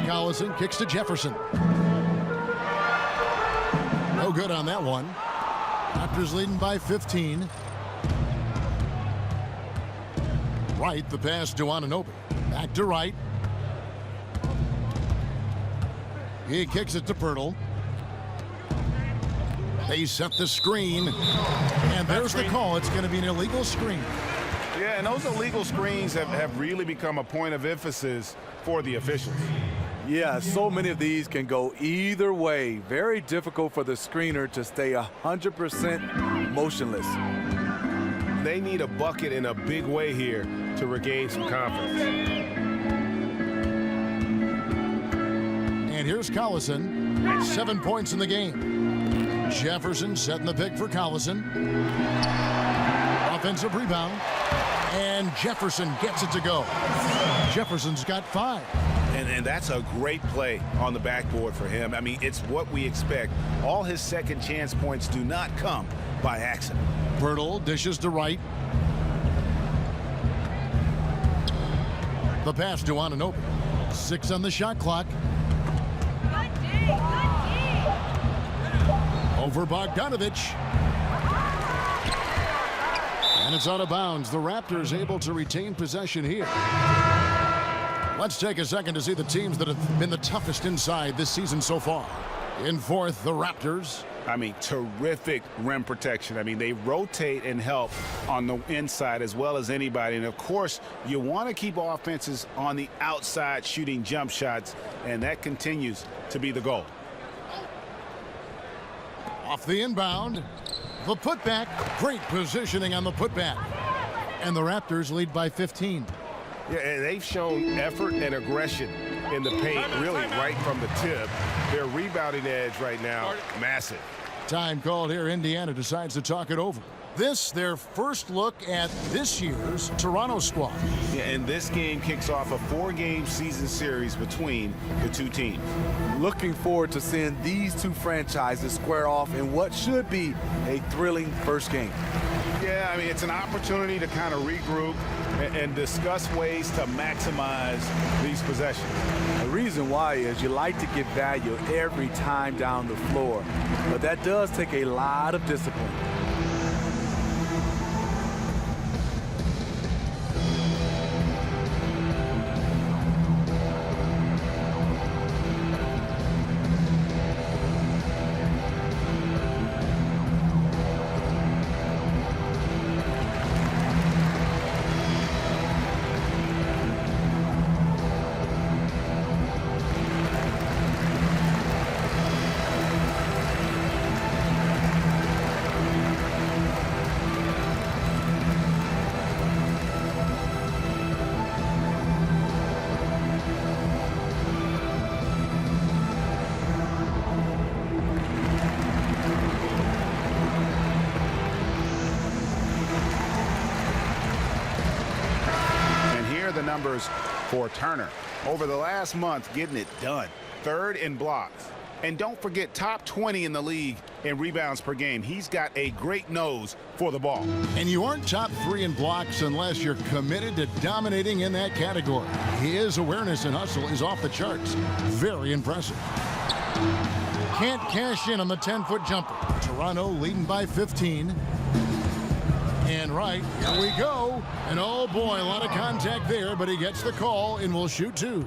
Collison kicks to Jefferson. No good on that one. Raptors leading by 15. Wright, the pass to Anunoby. Back to Wright. He kicks it to Pirtle. They set the screen. And there's the call. It's going to be an illegal screen. Yeah, and those illegal screens have really become a point of emphasis for the officials. Yeah, so many of these can go either way. Very difficult for the screener to stay 100% motionless. They need a bucket in a big way here to regain some confidence. And here's Collison. 7 points in the game. Jefferson setting the pick for Collison. Offensive rebound. And Jefferson gets it to go. Jefferson's got 5. And that's a great play on the backboard for him. I mean, it's what we expect. All his second chance points do not come by accident. Pirtle dishes to Wright. The pass to Anunoby. 6 on the shot clock. Over Bogdanovich. And it's out of bounds. The Raptors able to retain possession here. Let's take a second to see the teams that have been the toughest inside this season so far. In fourth, the Raptors. I mean, terrific rim protection. I mean, they rotate and help on the inside as well as anybody. And, of course, you want to keep offenses on the outside shooting jump shots, and that continues to be the goal. Off the inbound. The putback. Great positioning on the putback. And the Raptors lead by 15. Yeah, and they've shown effort and aggression in the paint, really right from the tip. Their rebounding edge right now, massive. Time called here. Indiana decides to talk it over. This, their first look at this year's Toronto squad. Yeah, and this game kicks off a 4-game season series between the two teams. Looking forward to seeing these two franchises square off in what should be a thrilling first game. Yeah, I mean, it's an opportunity to kind of regroup and discuss ways to maximize these possessions. The reason why is you like to get value every time down the floor, but that does take a lot of discipline. Numbers for Turner over the last month, getting it done. 3rd in blocks, and don't forget, top 20 in the league in rebounds per game. He's got a great nose for the ball. And you aren't top 3 in blocks unless you're committed to dominating in that category. His awareness and hustle is off the charts. Very impressive. Can't cash in on the 10-foot jumper. Toronto leading by 15. And right, here we go. And oh boy, a lot of contact there, but he gets the call and will shoot 2.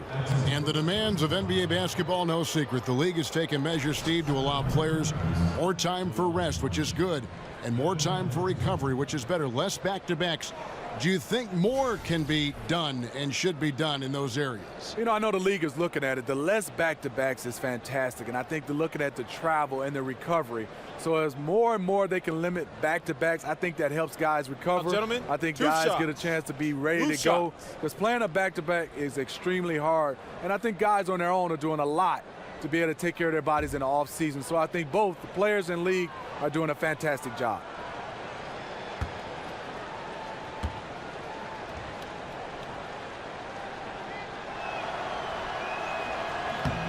And the demands of NBA basketball, no secret. The league has taken measures, Steve, to allow players more time for rest, which is good, and more time for recovery, which is better. Less back-to-backs. Do you think more can be done and should be done in those areas? You know, I know the league is looking at it. The less back-to-backs is fantastic, and I think they're looking at the travel and the recovery. So as more and more they can limit back-to-backs, I think that helps guys recover. Gentlemen, I think guys get a chance to be ready to go. Because playing a back-to-back is extremely hard, and I think guys on their own are doing a lot to be able to take care of their bodies in the off-season. So I think both the players and league are doing a fantastic job.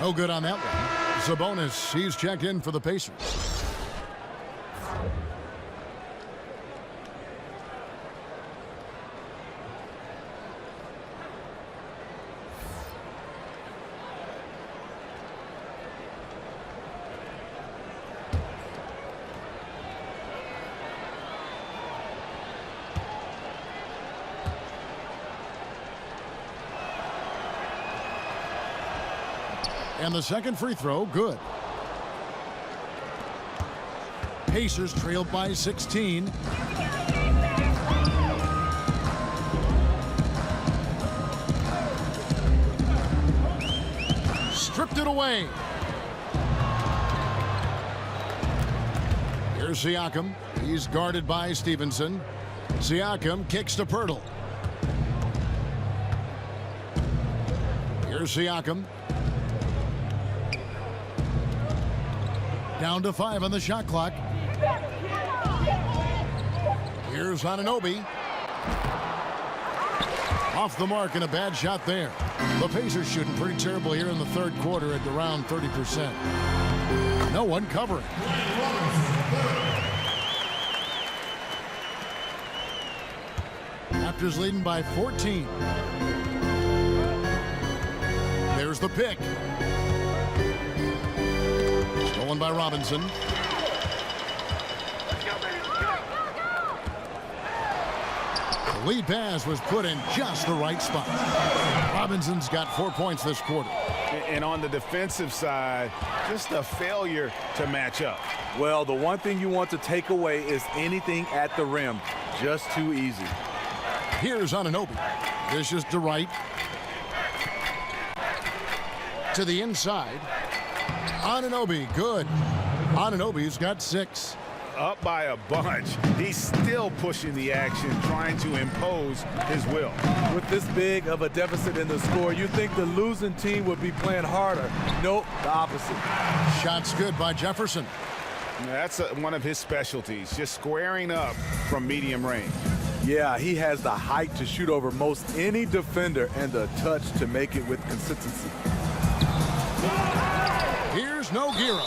No good on that one. Sabonis, he's checked in for the Pacers. And the second free throw, good. Pacers trailed by 16. Stripped it away. Here's Siakam. He's guarded by Stevenson. Siakam kicks to Pirtle. Here's Siakam. Down to 5 on the shot clock. Here's Anunoby. Off the mark and a bad shot there. The Pacers shooting pretty terrible here in the third quarter at around 30%. No one covering. Raptors leading by 14. There's the pick. Stolen by Robinson. The lead pass was put in just the right spot. Robinson's got 4 points this quarter. And on the defensive side, just a failure to match up. Well, the one thing you want to take away is anything at the rim. Just too easy. Here's Anunoby. Dishes to right. To the inside. Anunoby, good. Anunoby's got 6. Up by a bunch. He's still pushing the action, trying to impose his will. With this big of a deficit in the score, you think the losing team would be playing harder. Nope, the opposite. Shot's good by Jefferson. That's one of his specialties, just squaring up from medium range. Yeah, he has the height to shoot over most any defender and the touch to make it with consistency. Here's Nogueira.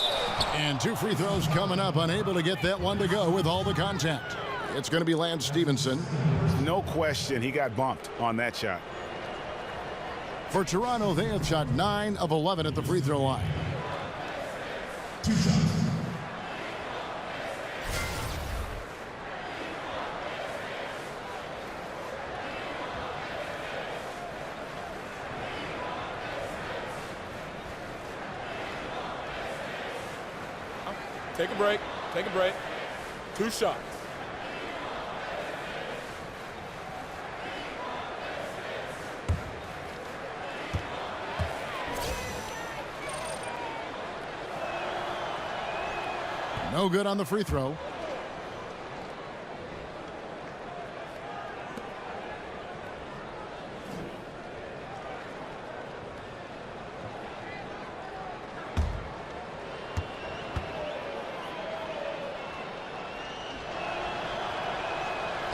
And 2 free throws coming up, unable to get that one to go with all the contact. It's going to be Lance Stevenson. No question, he got bumped on that shot. For Toronto, they have shot 9 of 11 at the free throw line. 2 shots. Take a break. Take a break. 2 shots. No good on the free throw.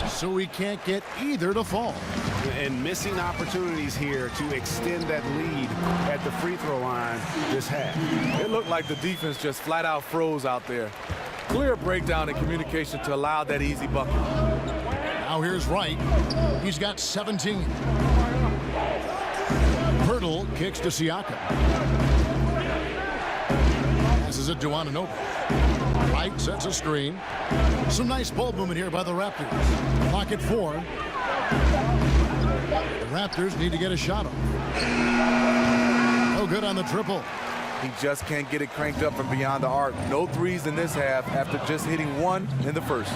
So we can't get either to fall. And missing opportunities here to extend that lead at the free throw line this half. It looked like the defense just flat out froze out there. Clear breakdown in communication to allow that easy bucket. Now here's Wright. He's got 17. Hurdle kicks to Siakam. Passes it to Anunoby. Wright sets a screen. Some nice ball movement here by the Raptors. Clock at 4. The Raptors need to get a shot off. No good on the triple. He just can't get it cranked up from beyond the arc. No threes in this half after just hitting 1 in the first.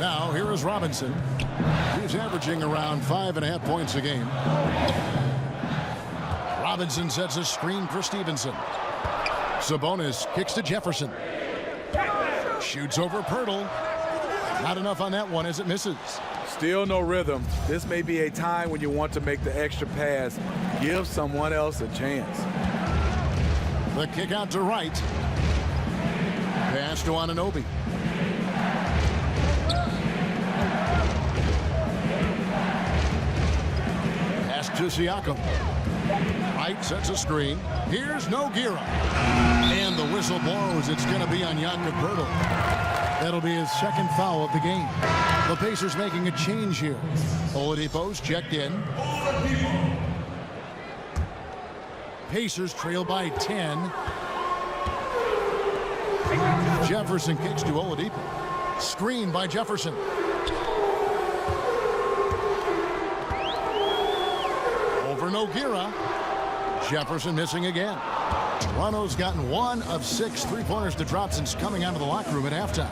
Now here is Robinson. He's averaging around 5.5 points a game. Robinson sets a screen for Stevenson. Sabonis kicks to Jefferson. Shoots over Pirtle. Not enough on that one as it misses. Still no rhythm. This may be a time when you want to make the extra pass. Give someone else a chance. The kick out to Wright. Pass to Anunoby. Pass to Siakam. Wright sets a screen. Here's Nogueira. And the whistle blows. It's going to be on Jakob Pirtle. That'll be his second foul of the game. The Pacers making a change here. Oladipo's checked in. Pacers trail by 10. Jefferson kicks to Oladipo. Screen by Jefferson. Over Nogueira. Jefferson missing again. Toronto's gotten 1 of 6 three-pointers to drop since coming out of the locker room at halftime.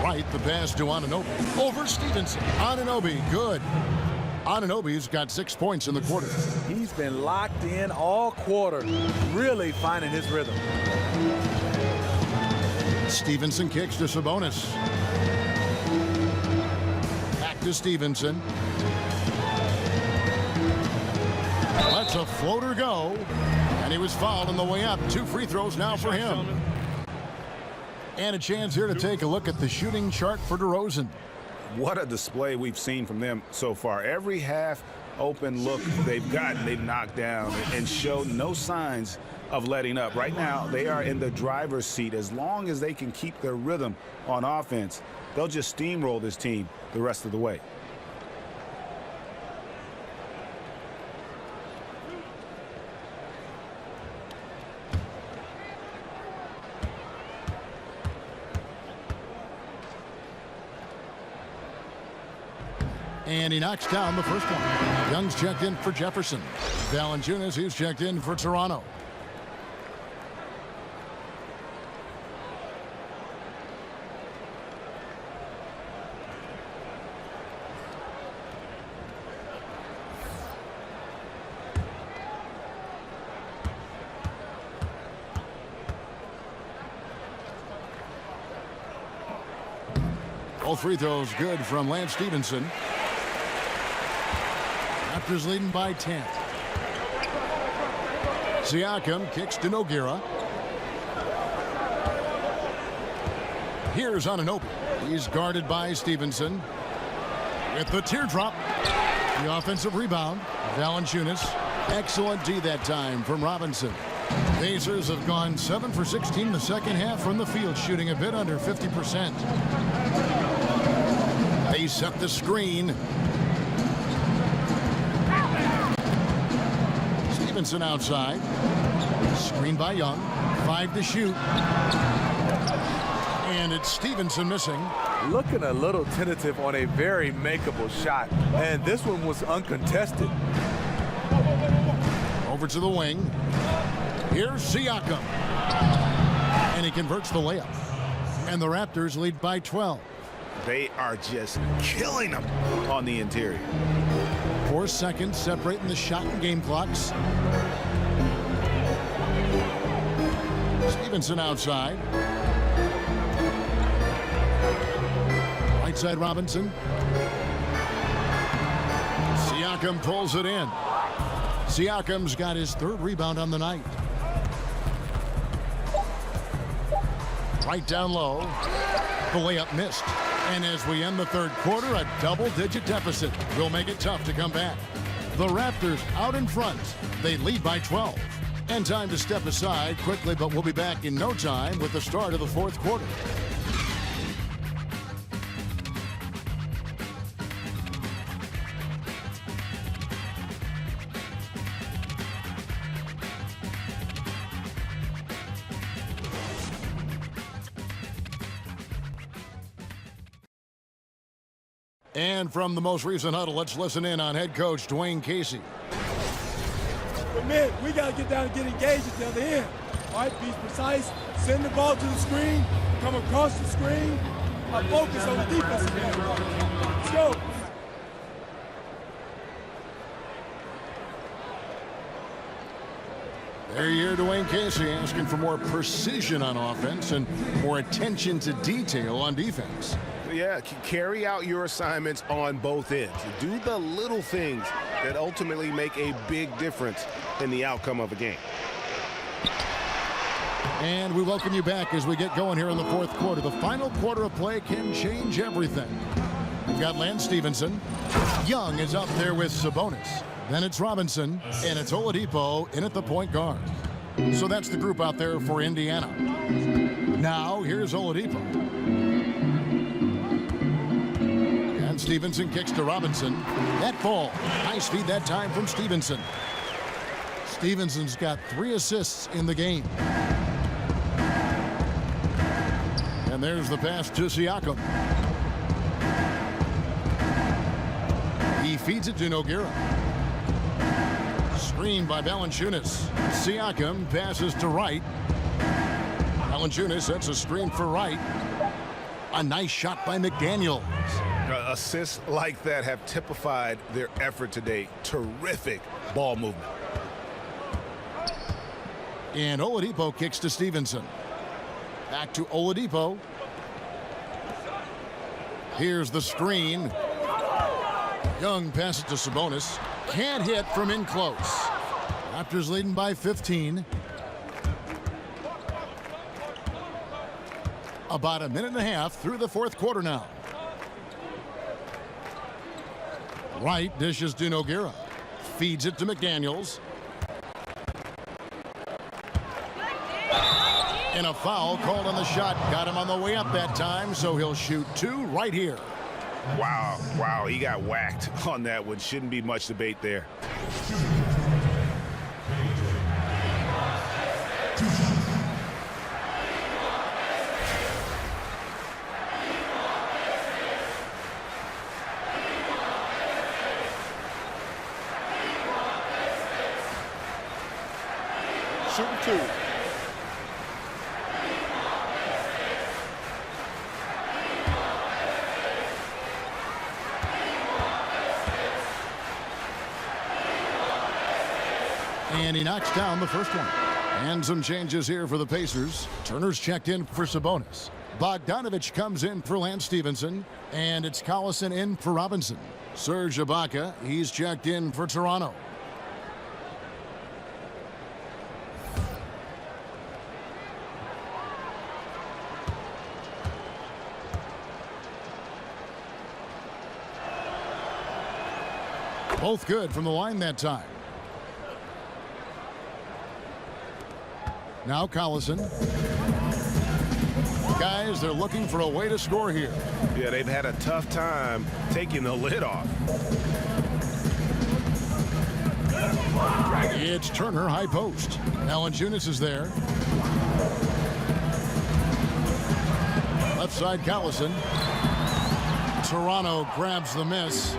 Wright, the pass to Anunoby. Over Stevenson. Anunoby, good. Anunoby's got 6 points in the quarter. He's been locked in all quarter, really finding his rhythm. Stevenson kicks to Sabonis. Back to Stevenson. Lets a floater go. And he was fouled on the way up. 2 free throws now for him. And a chance here to take a look at the shooting chart for DeRozan. What a display we've seen from them so far. Every half open look they've gotten, they've knocked down and showed no signs of letting up. Right now, they are in the driver's seat. As long as they can keep their rhythm on offense, they'll just steamroll this team the rest of the way. And he knocks down the first one. Young's checked in for Jefferson. Valanciunas, he's checked in for Toronto. All free throws good from Lance Stevenson. Raptors leading by 10. Siakam kicks to Nogueira. Here's Anunoby. He's guarded by Stevenson. With the teardrop. The offensive rebound. Valanciunas. Excellent D that time from Robinson. Pacers have gone 7 for 16 the second half from the field, shooting a bit under 50%. They set the screen. Stevenson outside. Screen by Young. 5 to shoot. And it's Stevenson missing. Looking a little tentative on a very makeable shot. And this one was uncontested. Over to the wing. Here's Siakam. And he converts the layup. And the Raptors lead by 12. They are just killing them on the interior. 4 seconds separating the shot and game clocks. Stevenson outside. Right side Robinson. Siakam pulls it in. Siakam's got his 3rd rebound on the night. Right down low. The layup missed. And as we end the 3rd quarter, a double-digit deficit will make it tough to come back. The Raptors out in front. They lead by 12. And time to step aside quickly, but we'll be back in no time with the start of the 4th quarter. And from the most recent huddle, let's listen in on head coach Dwayne Casey. But man, we got to get down and get engaged at the other end. All right, be precise, send the ball to the screen, come across the screen, focus on the defensive end. Let's go. There you hear Dwayne Casey asking for more precision on offense and more attention to detail on defense. Yeah, carry out your assignments on both ends. Do the little things that ultimately make a big difference in the outcome of a game. And we welcome you back as we get going here in the 4th quarter. The final quarter of play can change everything. We've got Lance Stevenson. Young is up there with Sabonis. Then it's Robinson, and it's Oladipo in at the point guard. So that's the group out there for Indiana. Now, here's Oladipo. And Stevenson kicks to Robinson. That ball. Nice feed that time from Stevenson. Stevenson's got 3 assists in the game. And there's the pass to Siakam. He feeds it to Nogueira. Screen by Valanciunas. Siakam passes to Wright. Valanciunas sets a screen for Wright. A nice shot by McDaniel. Assists like that have typified their effort today. Terrific ball movement. And Oladipo kicks to Stevenson. Back to Oladipo. Here's the screen. Young passes to Sabonis. Can't hit from in close. Raptors leading by 15. About a minute and a half through the fourth quarter now. Wright dishes to Nogueira. Feeds it to McDaniels. And a foul called on the shot. Got him on the way up that time, so he'll shoot 2 right here. Wow, he got whacked on that one. Shouldn't be much debate there. Shooting 2. And he knocks down the first one. And some changes here for the Pacers. Turner's checked in for Sabonis. Bogdanovich comes in for Lance Stevenson. And it's Collison in for Robinson. Serge Ibaka, he's checked in for Toronto. Both good from the line that time. Now Collison. Guys, they're looking for a way to score here. Yeah, they've had a tough time taking the lid off. It's Turner, high post. Valanciunas is there. Left side, Collison. Toronto grabs the miss.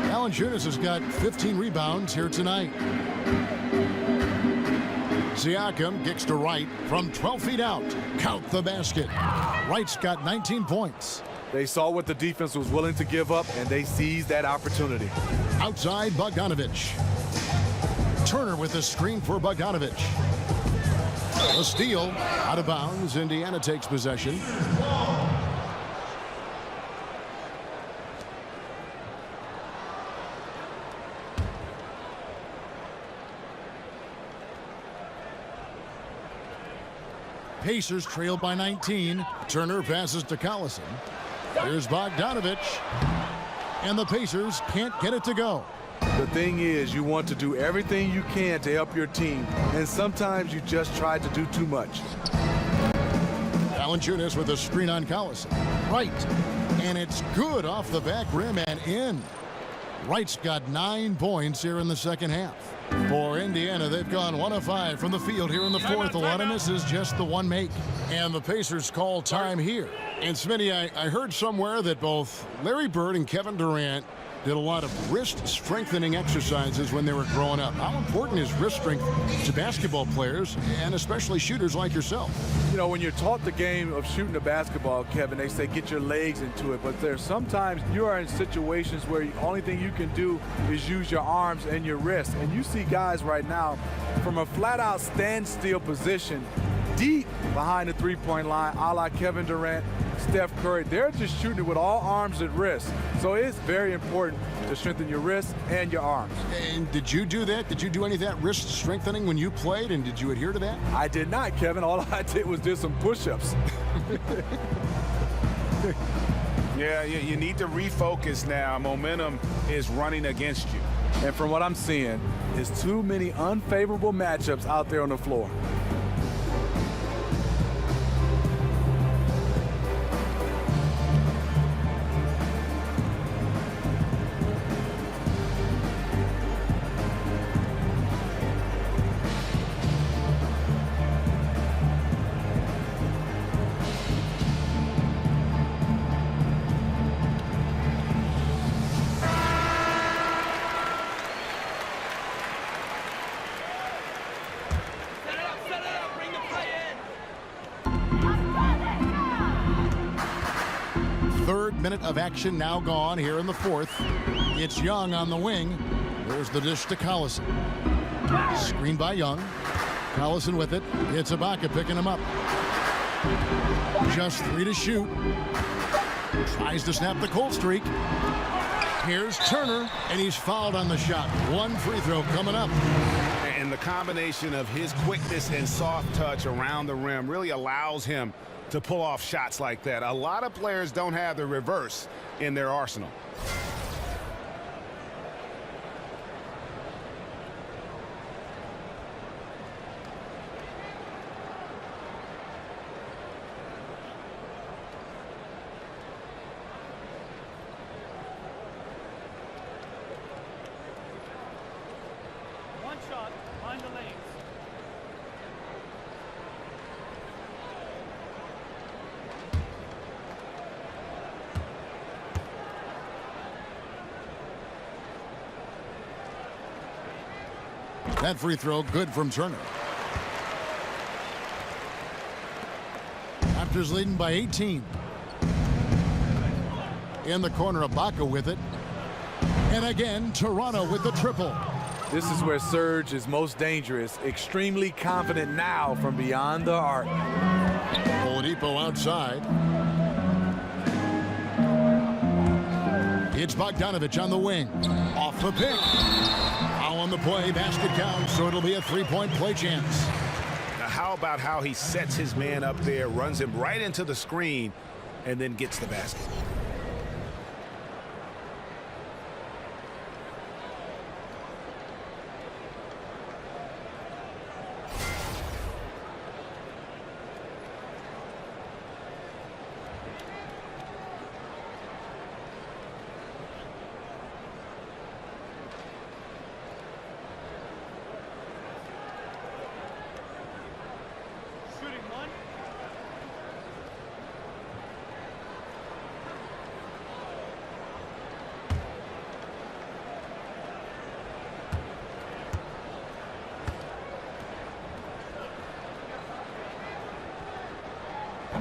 Valanciunas has got 15 rebounds here tonight. Siakam kicks to Wright from 12 feet out. Count the basket. Wright's got 19 points. They saw what the defense was willing to give up, and they seized that opportunity. Outside, Bogdanovich. Turner with the screen for Bogdanovich. A steal. Out of bounds. Indiana takes possession. Pacers trail by 19. Turner passes to Collison. Here's Bogdanovich. And the Pacers can't get it to go. The thing is, you want to do everything you can to help your team, and sometimes you just try to do too much. Valanciunas with a screen on Collison. Wright. And it's good off the back rim and in. Wright's got 9 points here in the second half. For Indiana, they've gone 1 of 5 from the field here in the fourth. A lot of misses, just the one make. And the Pacers call time here. And Smitty, I heard somewhere that both Larry Bird and Kevin Durant did a lot of wrist strengthening exercises when they were growing up. How important is wrist strength to basketball players, and especially shooters like yourself? You know, when you're taught the game of shooting a basketball, Kevin, they say get your legs into it. But there's sometimes you are in situations where the only thing you can do is use your arms and your wrists. And you see guys right now from a flat-out standstill position deep behind the three-point line, a la Kevin Durant, Steph Curry. They're just shooting it with all arms and wrists. So it's very important to strengthen your wrists and your arms. And did you do that? Did you do any of that wrist strengthening when you played, and did you adhere to that? I did not, Kevin. All I did was do some push-ups. Yeah, you need to refocus now. Momentum is running against you. And from what I'm seeing, there's too many unfavorable matchups out there on the floor. Minute of action now gone here in the fourth. It's Young on the wing. There's the dish to Collison. Screen by Young. Collison with it. It's Ibaka picking him up. Just 3 to shoot. Tries to snap the cold streak. Here's Turner, and he's fouled on the shot. 1 free throw coming up. And the combination of his quickness and soft touch around the rim really allows him to pull off shots like that. A lot of players don't have the reverse in their arsenal. That free throw good from Turner. Raptors leading by 18. In the corner, Ibaka with it. And again, Toronto with the triple. This is where Serge is most dangerous. Extremely confident now from beyond the arc. Oladipo outside. It's Bogdanovich on the wing. Off the pick. Foul on the play. Basket counts, so it'll be a three-point play chance. Now, how about how he sets his man up there, runs him right into the screen, and then gets the basket?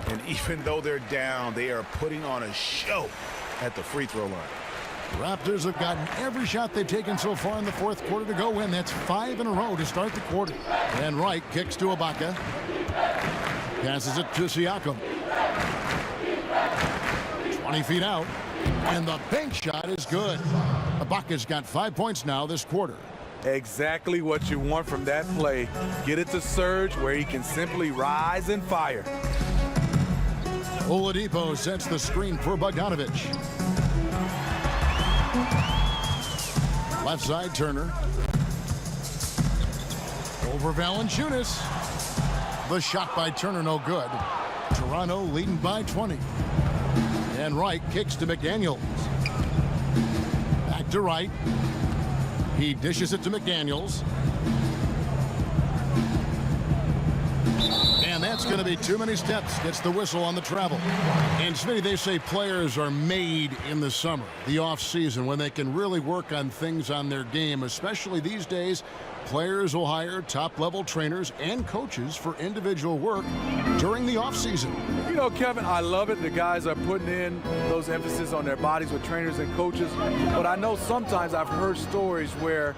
And even though they're down, they are putting on a show at the free throw line. Raptors have gotten every shot they've taken so far in the fourth quarter to go in. That's 5 in a row to start the quarter. And Wright kicks to Ibaka. Passes it to Siakam. 20 feet out. And the bank shot is good. Ibaka's got 5 points now this quarter. Exactly what you want from that play. Get it to Serge where he can simply rise and fire. Oladipo sets the screen for Bogdanovich. Left side, Turner. Over Valanciunas. The shot by Turner, no good. Toronto leading by 20. And Wright kicks to McDaniels. Back to Wright. He dishes it to McDaniels. And that's going to be too many steps. Gets the whistle on the travel. And Smitty, they say players are made in the summer, the off season, when they can really work on things on their game. Especially these days, players will hire top-level trainers and coaches for individual work during the off season. You know, Kevin, I love it. The guys are putting in those emphasis on their bodies with trainers and coaches. But I know sometimes I've heard stories where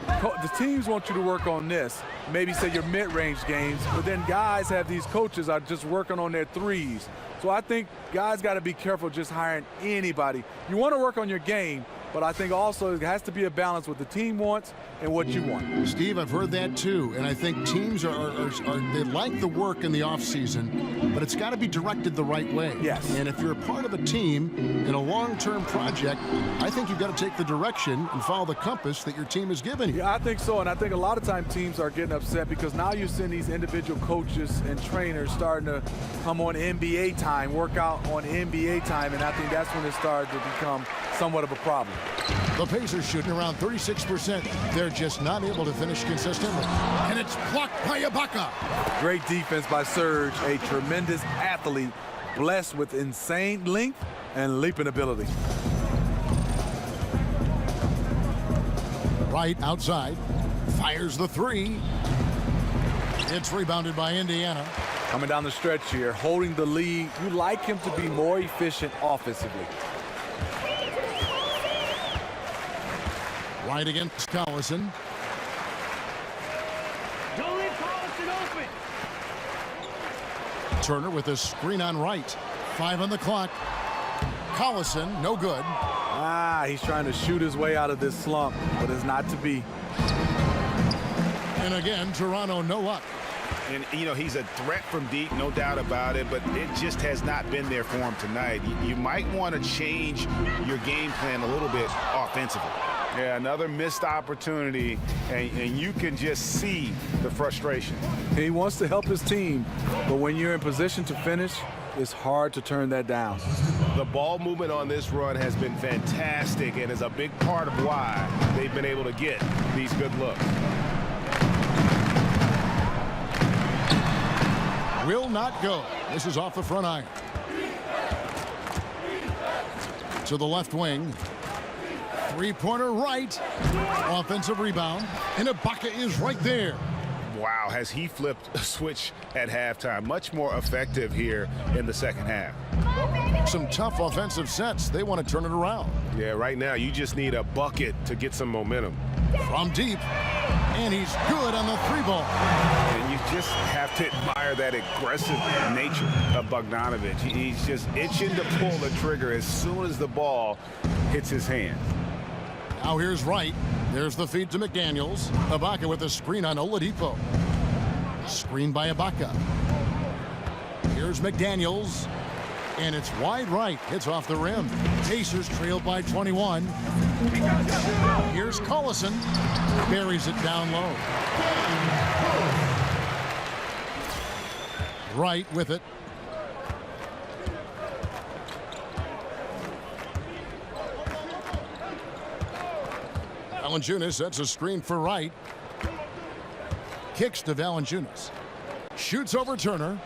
the teams want you to work on this, maybe say your mid-range games, but then guys have these coaches are just working on their threes. So I think guys got to be careful just hiring anybody. You want to work on your game, but I think also it has to be a balance with the team wants and what you want. Steve, I've heard that too, and I think teams they like the work in the offseason, but it's got to be directed the right way. Yes. And if you're a part of a team in a long-term project, I think you've got to take the direction and follow the compass that your team has given you. Yeah, I think so, and I think a lot of times teams are getting upset because now you're seeing these individual coaches and trainers starting to come on NBA time, work out on NBA time, and I think that's when it started to become somewhat of a problem. The Pacers shooting around 36%. They're just not able to finish consistently. And it's blocked by Ibaka. Great defense by Serge, a tremendous athlete, blessed with insane length and leaping ability. Right outside, fires the three. It's rebounded by Indiana. Coming down the stretch here, holding the lead. You like him to be more efficient offensively. Right against Collison. Don't leave Collison open. Turner with a screen on Wright. 5 on the clock. Collison, no good. He's trying to shoot his way out of this slump, but it's not to be. And again, Toronto no luck. And, you know, he's a threat from deep, no doubt about it, but it just has not been there for him tonight. You might want to change your game plan a little bit offensively. Yeah, another missed opportunity, and you can just see the frustration. He wants to help his team, but when you're in position to finish, it's hard to turn that down. The ball movement on this run has been fantastic and is a big part of why they've been able to get these good looks. Will not go. This is off the front iron. To the left wing. Three-pointer right. Offensive rebound. And Ibaka is right there. Wow, has he flipped a switch at halftime. Much more effective here in the second half. Some tough offensive sets. They want to turn it around. Yeah, right now you just need a bucket to get some momentum. From deep. And he's good on the three ball. And you just have to admire that aggressive nature of Bogdanović. He's just itching to pull the trigger as soon as the ball hits his hand. Now here's Wright. There's the feed to McDaniels. Ibaka with a screen on Oladipo. Screen by Ibaka. Here's McDaniels. And it's wide right. Hits off the rim. Pacers trailed by 21. Here's Collison. Buries it down low. Wright with it. Valanciunas sets a screen for Wright. Kicks to Valanciunas. Shoots over Turner.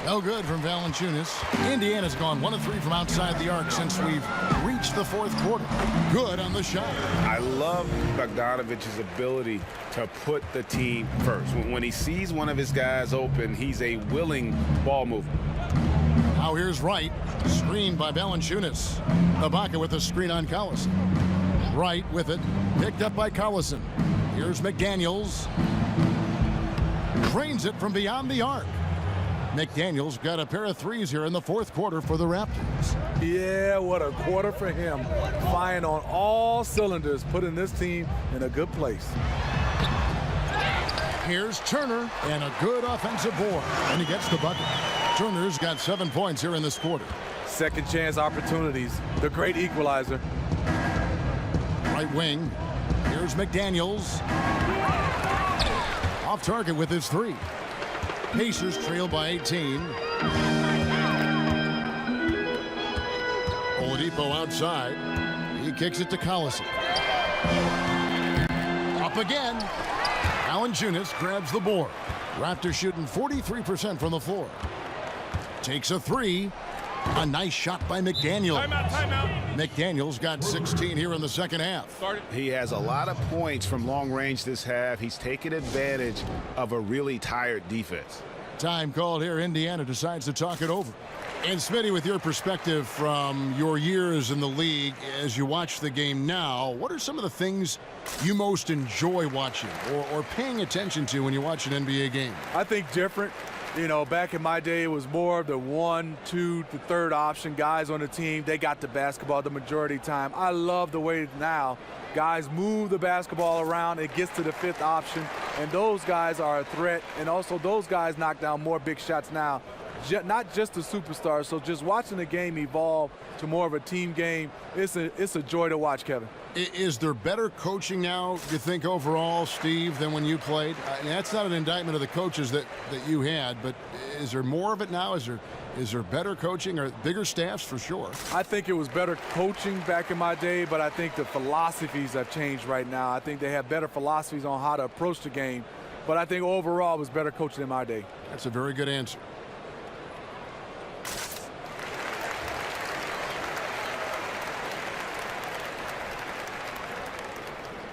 No good from Valanciunas. Indiana's gone 1 of 3 from outside the arc since we've reached the fourth quarter. Good on the shot. I love Bogdanovic's ability to put the team first. When he sees one of his guys open, he's a willing ball mover. Now here's Wright. Screened by Valanciunas. Ibaka with a screen on Collison. Wright with it. Picked up by Collison. Here's McDaniels. Drains it from beyond the arc. McDaniels got a pair of threes here in the fourth quarter for the Raptors. Yeah, what a quarter for him. Firing on all cylinders, putting this team in a good place. Here's Turner and a good offensive board. And he gets the bucket. Turner's got 7 points here in this quarter. Second chance opportunities. The great equalizer. Right wing. Here's McDaniels. Off target with his three. Pacers trail by 18. Oladipo outside. He kicks it to Collison. Up again. Valanciunas grabs the board. Raptors shooting 43% from the floor. Takes a three. A nice shot by McDaniels. Timeout. McDaniels got 16 here in the second half. He has a lot of points from long range this half. He's taken advantage of a really tired defense. Time called here. Indiana decides to talk it over. And Smitty, with your perspective from your years in the league, as you watch the game now, what are some of the things you most enjoy watching or paying attention to when you watch an NBA game? I think different. You know, back in my day, it was more of the 1, 2, the third option guys on the team. They got the basketball the majority of the time. I love the way now guys move the basketball around. It gets to the fifth option, and those guys are a threat. And also, those guys knock down more big shots now. Not just the superstars. So just watching the game evolve to more of a team game, it's a joy to watch, Kevin. Is there better coaching now, you think, overall, Steve, than when you played? That's not an indictment of the coaches that you had, but is there more of it now? Is there better coaching or bigger staffs for sure? I think it was better coaching back in my day, but I think the philosophies have changed right now. I think they have better philosophies on how to approach the game, but I think overall it was better coaching in my day. That's a very good answer.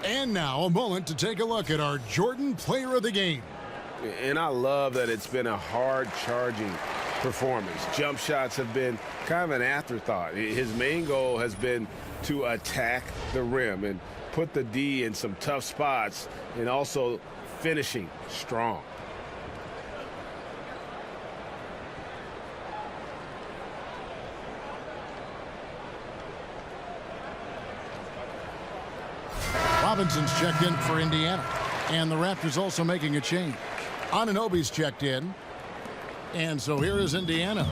And now a moment to take a look at our Jordan Player of the Game. And I love that it's been a hard-charging performance. Jump shots have been kind of an afterthought. His main goal has been to attack the rim and put the D in some tough spots and also finishing strong. Robinson's checked in for Indiana. And the Raptors also making a change. Anunoby's checked in. And so here is Indiana.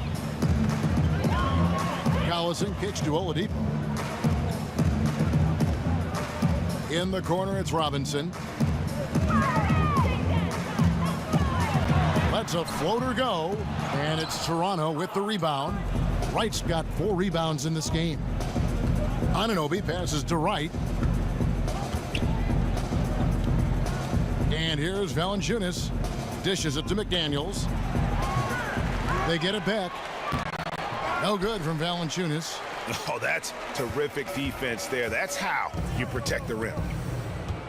Collison kicks to Oladipo. In the corner, it's Robinson. Lets a floater go. And it's Toronto with the rebound. Wright's got 4 rebounds in this game. Anunoby passes to Wright. And here's Valanciunas. Dishes it to McDaniels. They get it back. No good from Valanciunas. Oh, that's terrific defense there. That's how you protect the rim.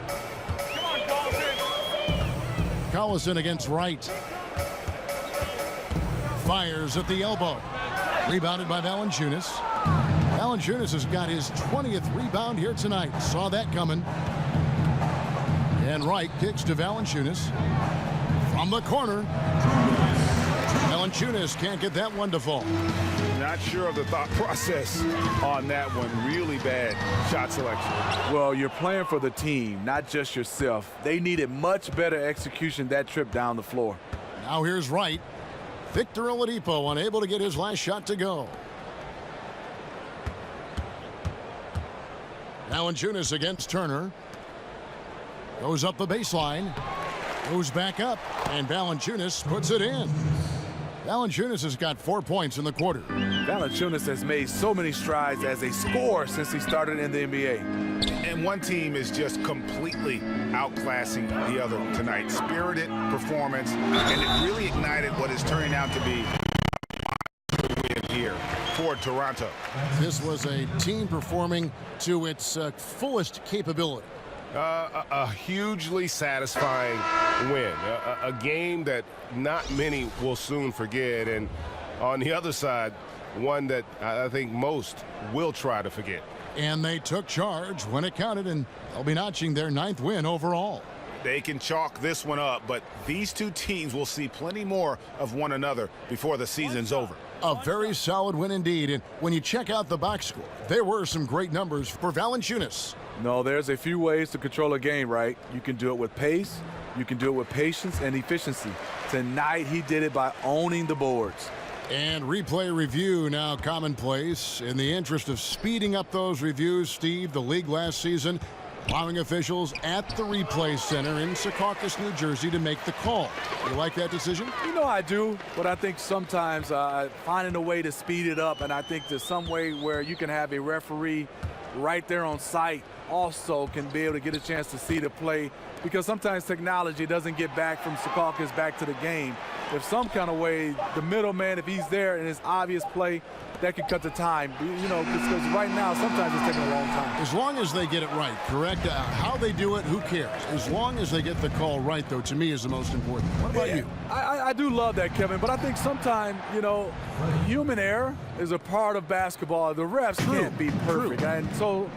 Come on, Collison. Collison against Wright. Fires at the elbow. Rebounded by Valanciunas. Valanciunas has got his 20th rebound here tonight. Saw that coming. And Wright kicks to Valanciunas. From the corner. Valanciunas can't get that one to fall. Not sure of the thought process on that one. Really bad shot selection. Well, you're playing for the team, not just yourself. They needed much better execution that trip down the floor. Now here's Wright. Victor Oladipo unable to get his last shot to go. Valanciunas against Turner. Goes up the baseline. Goes back up. And Valanciunas puts it in. Valanciunas has got 4 points in the quarter. Valanciunas has made so many strides as a scorer since he started in the NBA. And one team is just completely outclassing the other tonight. Spirited performance, and it really ignited what is turning out to be a win here for Toronto. This was a team performing to its fullest capability. A hugely satisfying win. A game that not many will soon forget. And on the other side, one that I think most will try to forget. And they took charge when it counted, and they'll be notching their 9th win overall. They can chalk this one up, but these two teams will see plenty more of one another before the season's over. A very solid win indeed. And when you check out the box score, there were some great numbers for Valanciunas. No, there's a few ways to control a game, right? You can do it with pace, you can do it with patience and efficiency. Tonight, he did it by owning the boards. And replay review now commonplace. In the interest of speeding up those reviews, Steve, the league last season allowing officials at the replay center in Secaucus, New Jersey to make the call. You like that decision? You know I do, but I think sometimes finding a way to speed it up, and I think there's some way where you can have a referee right there on site also can be able to get a chance to see the play, because sometimes technology doesn't get back from Secaucus back to the game. If some kind of way, the middleman, if he's there and it's obvious play, that could cut the time, you know, because right now sometimes it's taking a long time. As long as they get it right, correct? How they do it, who cares? As long as they get the call right, though, to me is the most important. What about you? I do love that, Kevin, but I think sometimes, you know, human error is a part of basketball. The refs can't be perfect. And so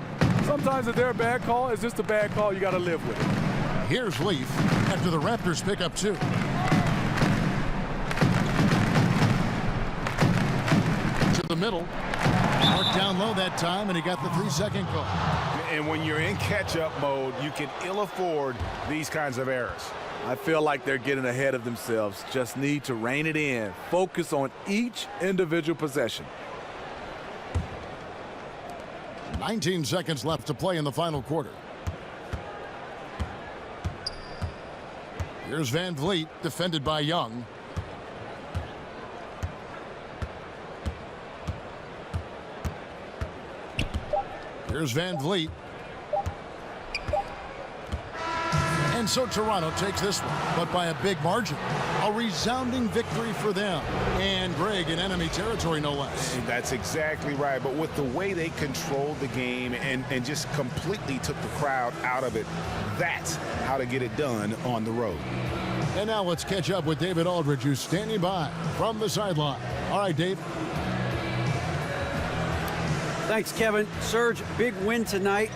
sometimes if they're a bad call, it's just a bad call. You got to live with it. Here's Leaf after the Raptors pick up 2. To the middle. Marked down low that time, and he got the 3-second call. And when you're in catch-up mode, you can ill afford these kinds of errors. I feel like they're getting ahead of themselves. Just need to rein it in. Focus on each individual possession. 19 seconds left to play in the final quarter. Here's Van Vliet, defended by Young. Here's Van Vliet. And so Toronto takes this one, but by a big margin. A resounding victory for them. And Greg in enemy territory, no less. That's exactly right. But with the way they controlled the game and just completely took the crowd out of it, that's how to get it done on the road. And now let's catch up with David Aldridge, who's standing by from the sideline. All right, Dave. Thanks, Kevin. Serge, big win tonight.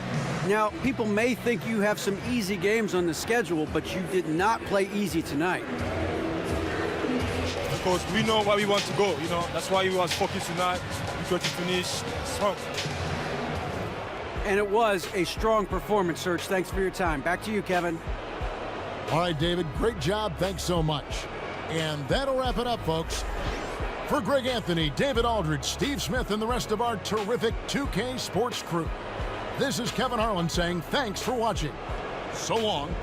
Now, people may think you have some easy games on the schedule, but you did not play easy tonight. Of course, we know where we want to go, you know. That's why we was focused tonight. We got to finish strong. And it was a strong performance, Serge. Thanks for your time. Back to you, Kevin. All right, David, great job. Thanks so much. And that'll wrap it up, folks. For Greg Anthony, David Aldridge, Steve Smith, and the rest of our terrific 2K Sports crew, this is Kevin Harlan saying thanks for watching. So long.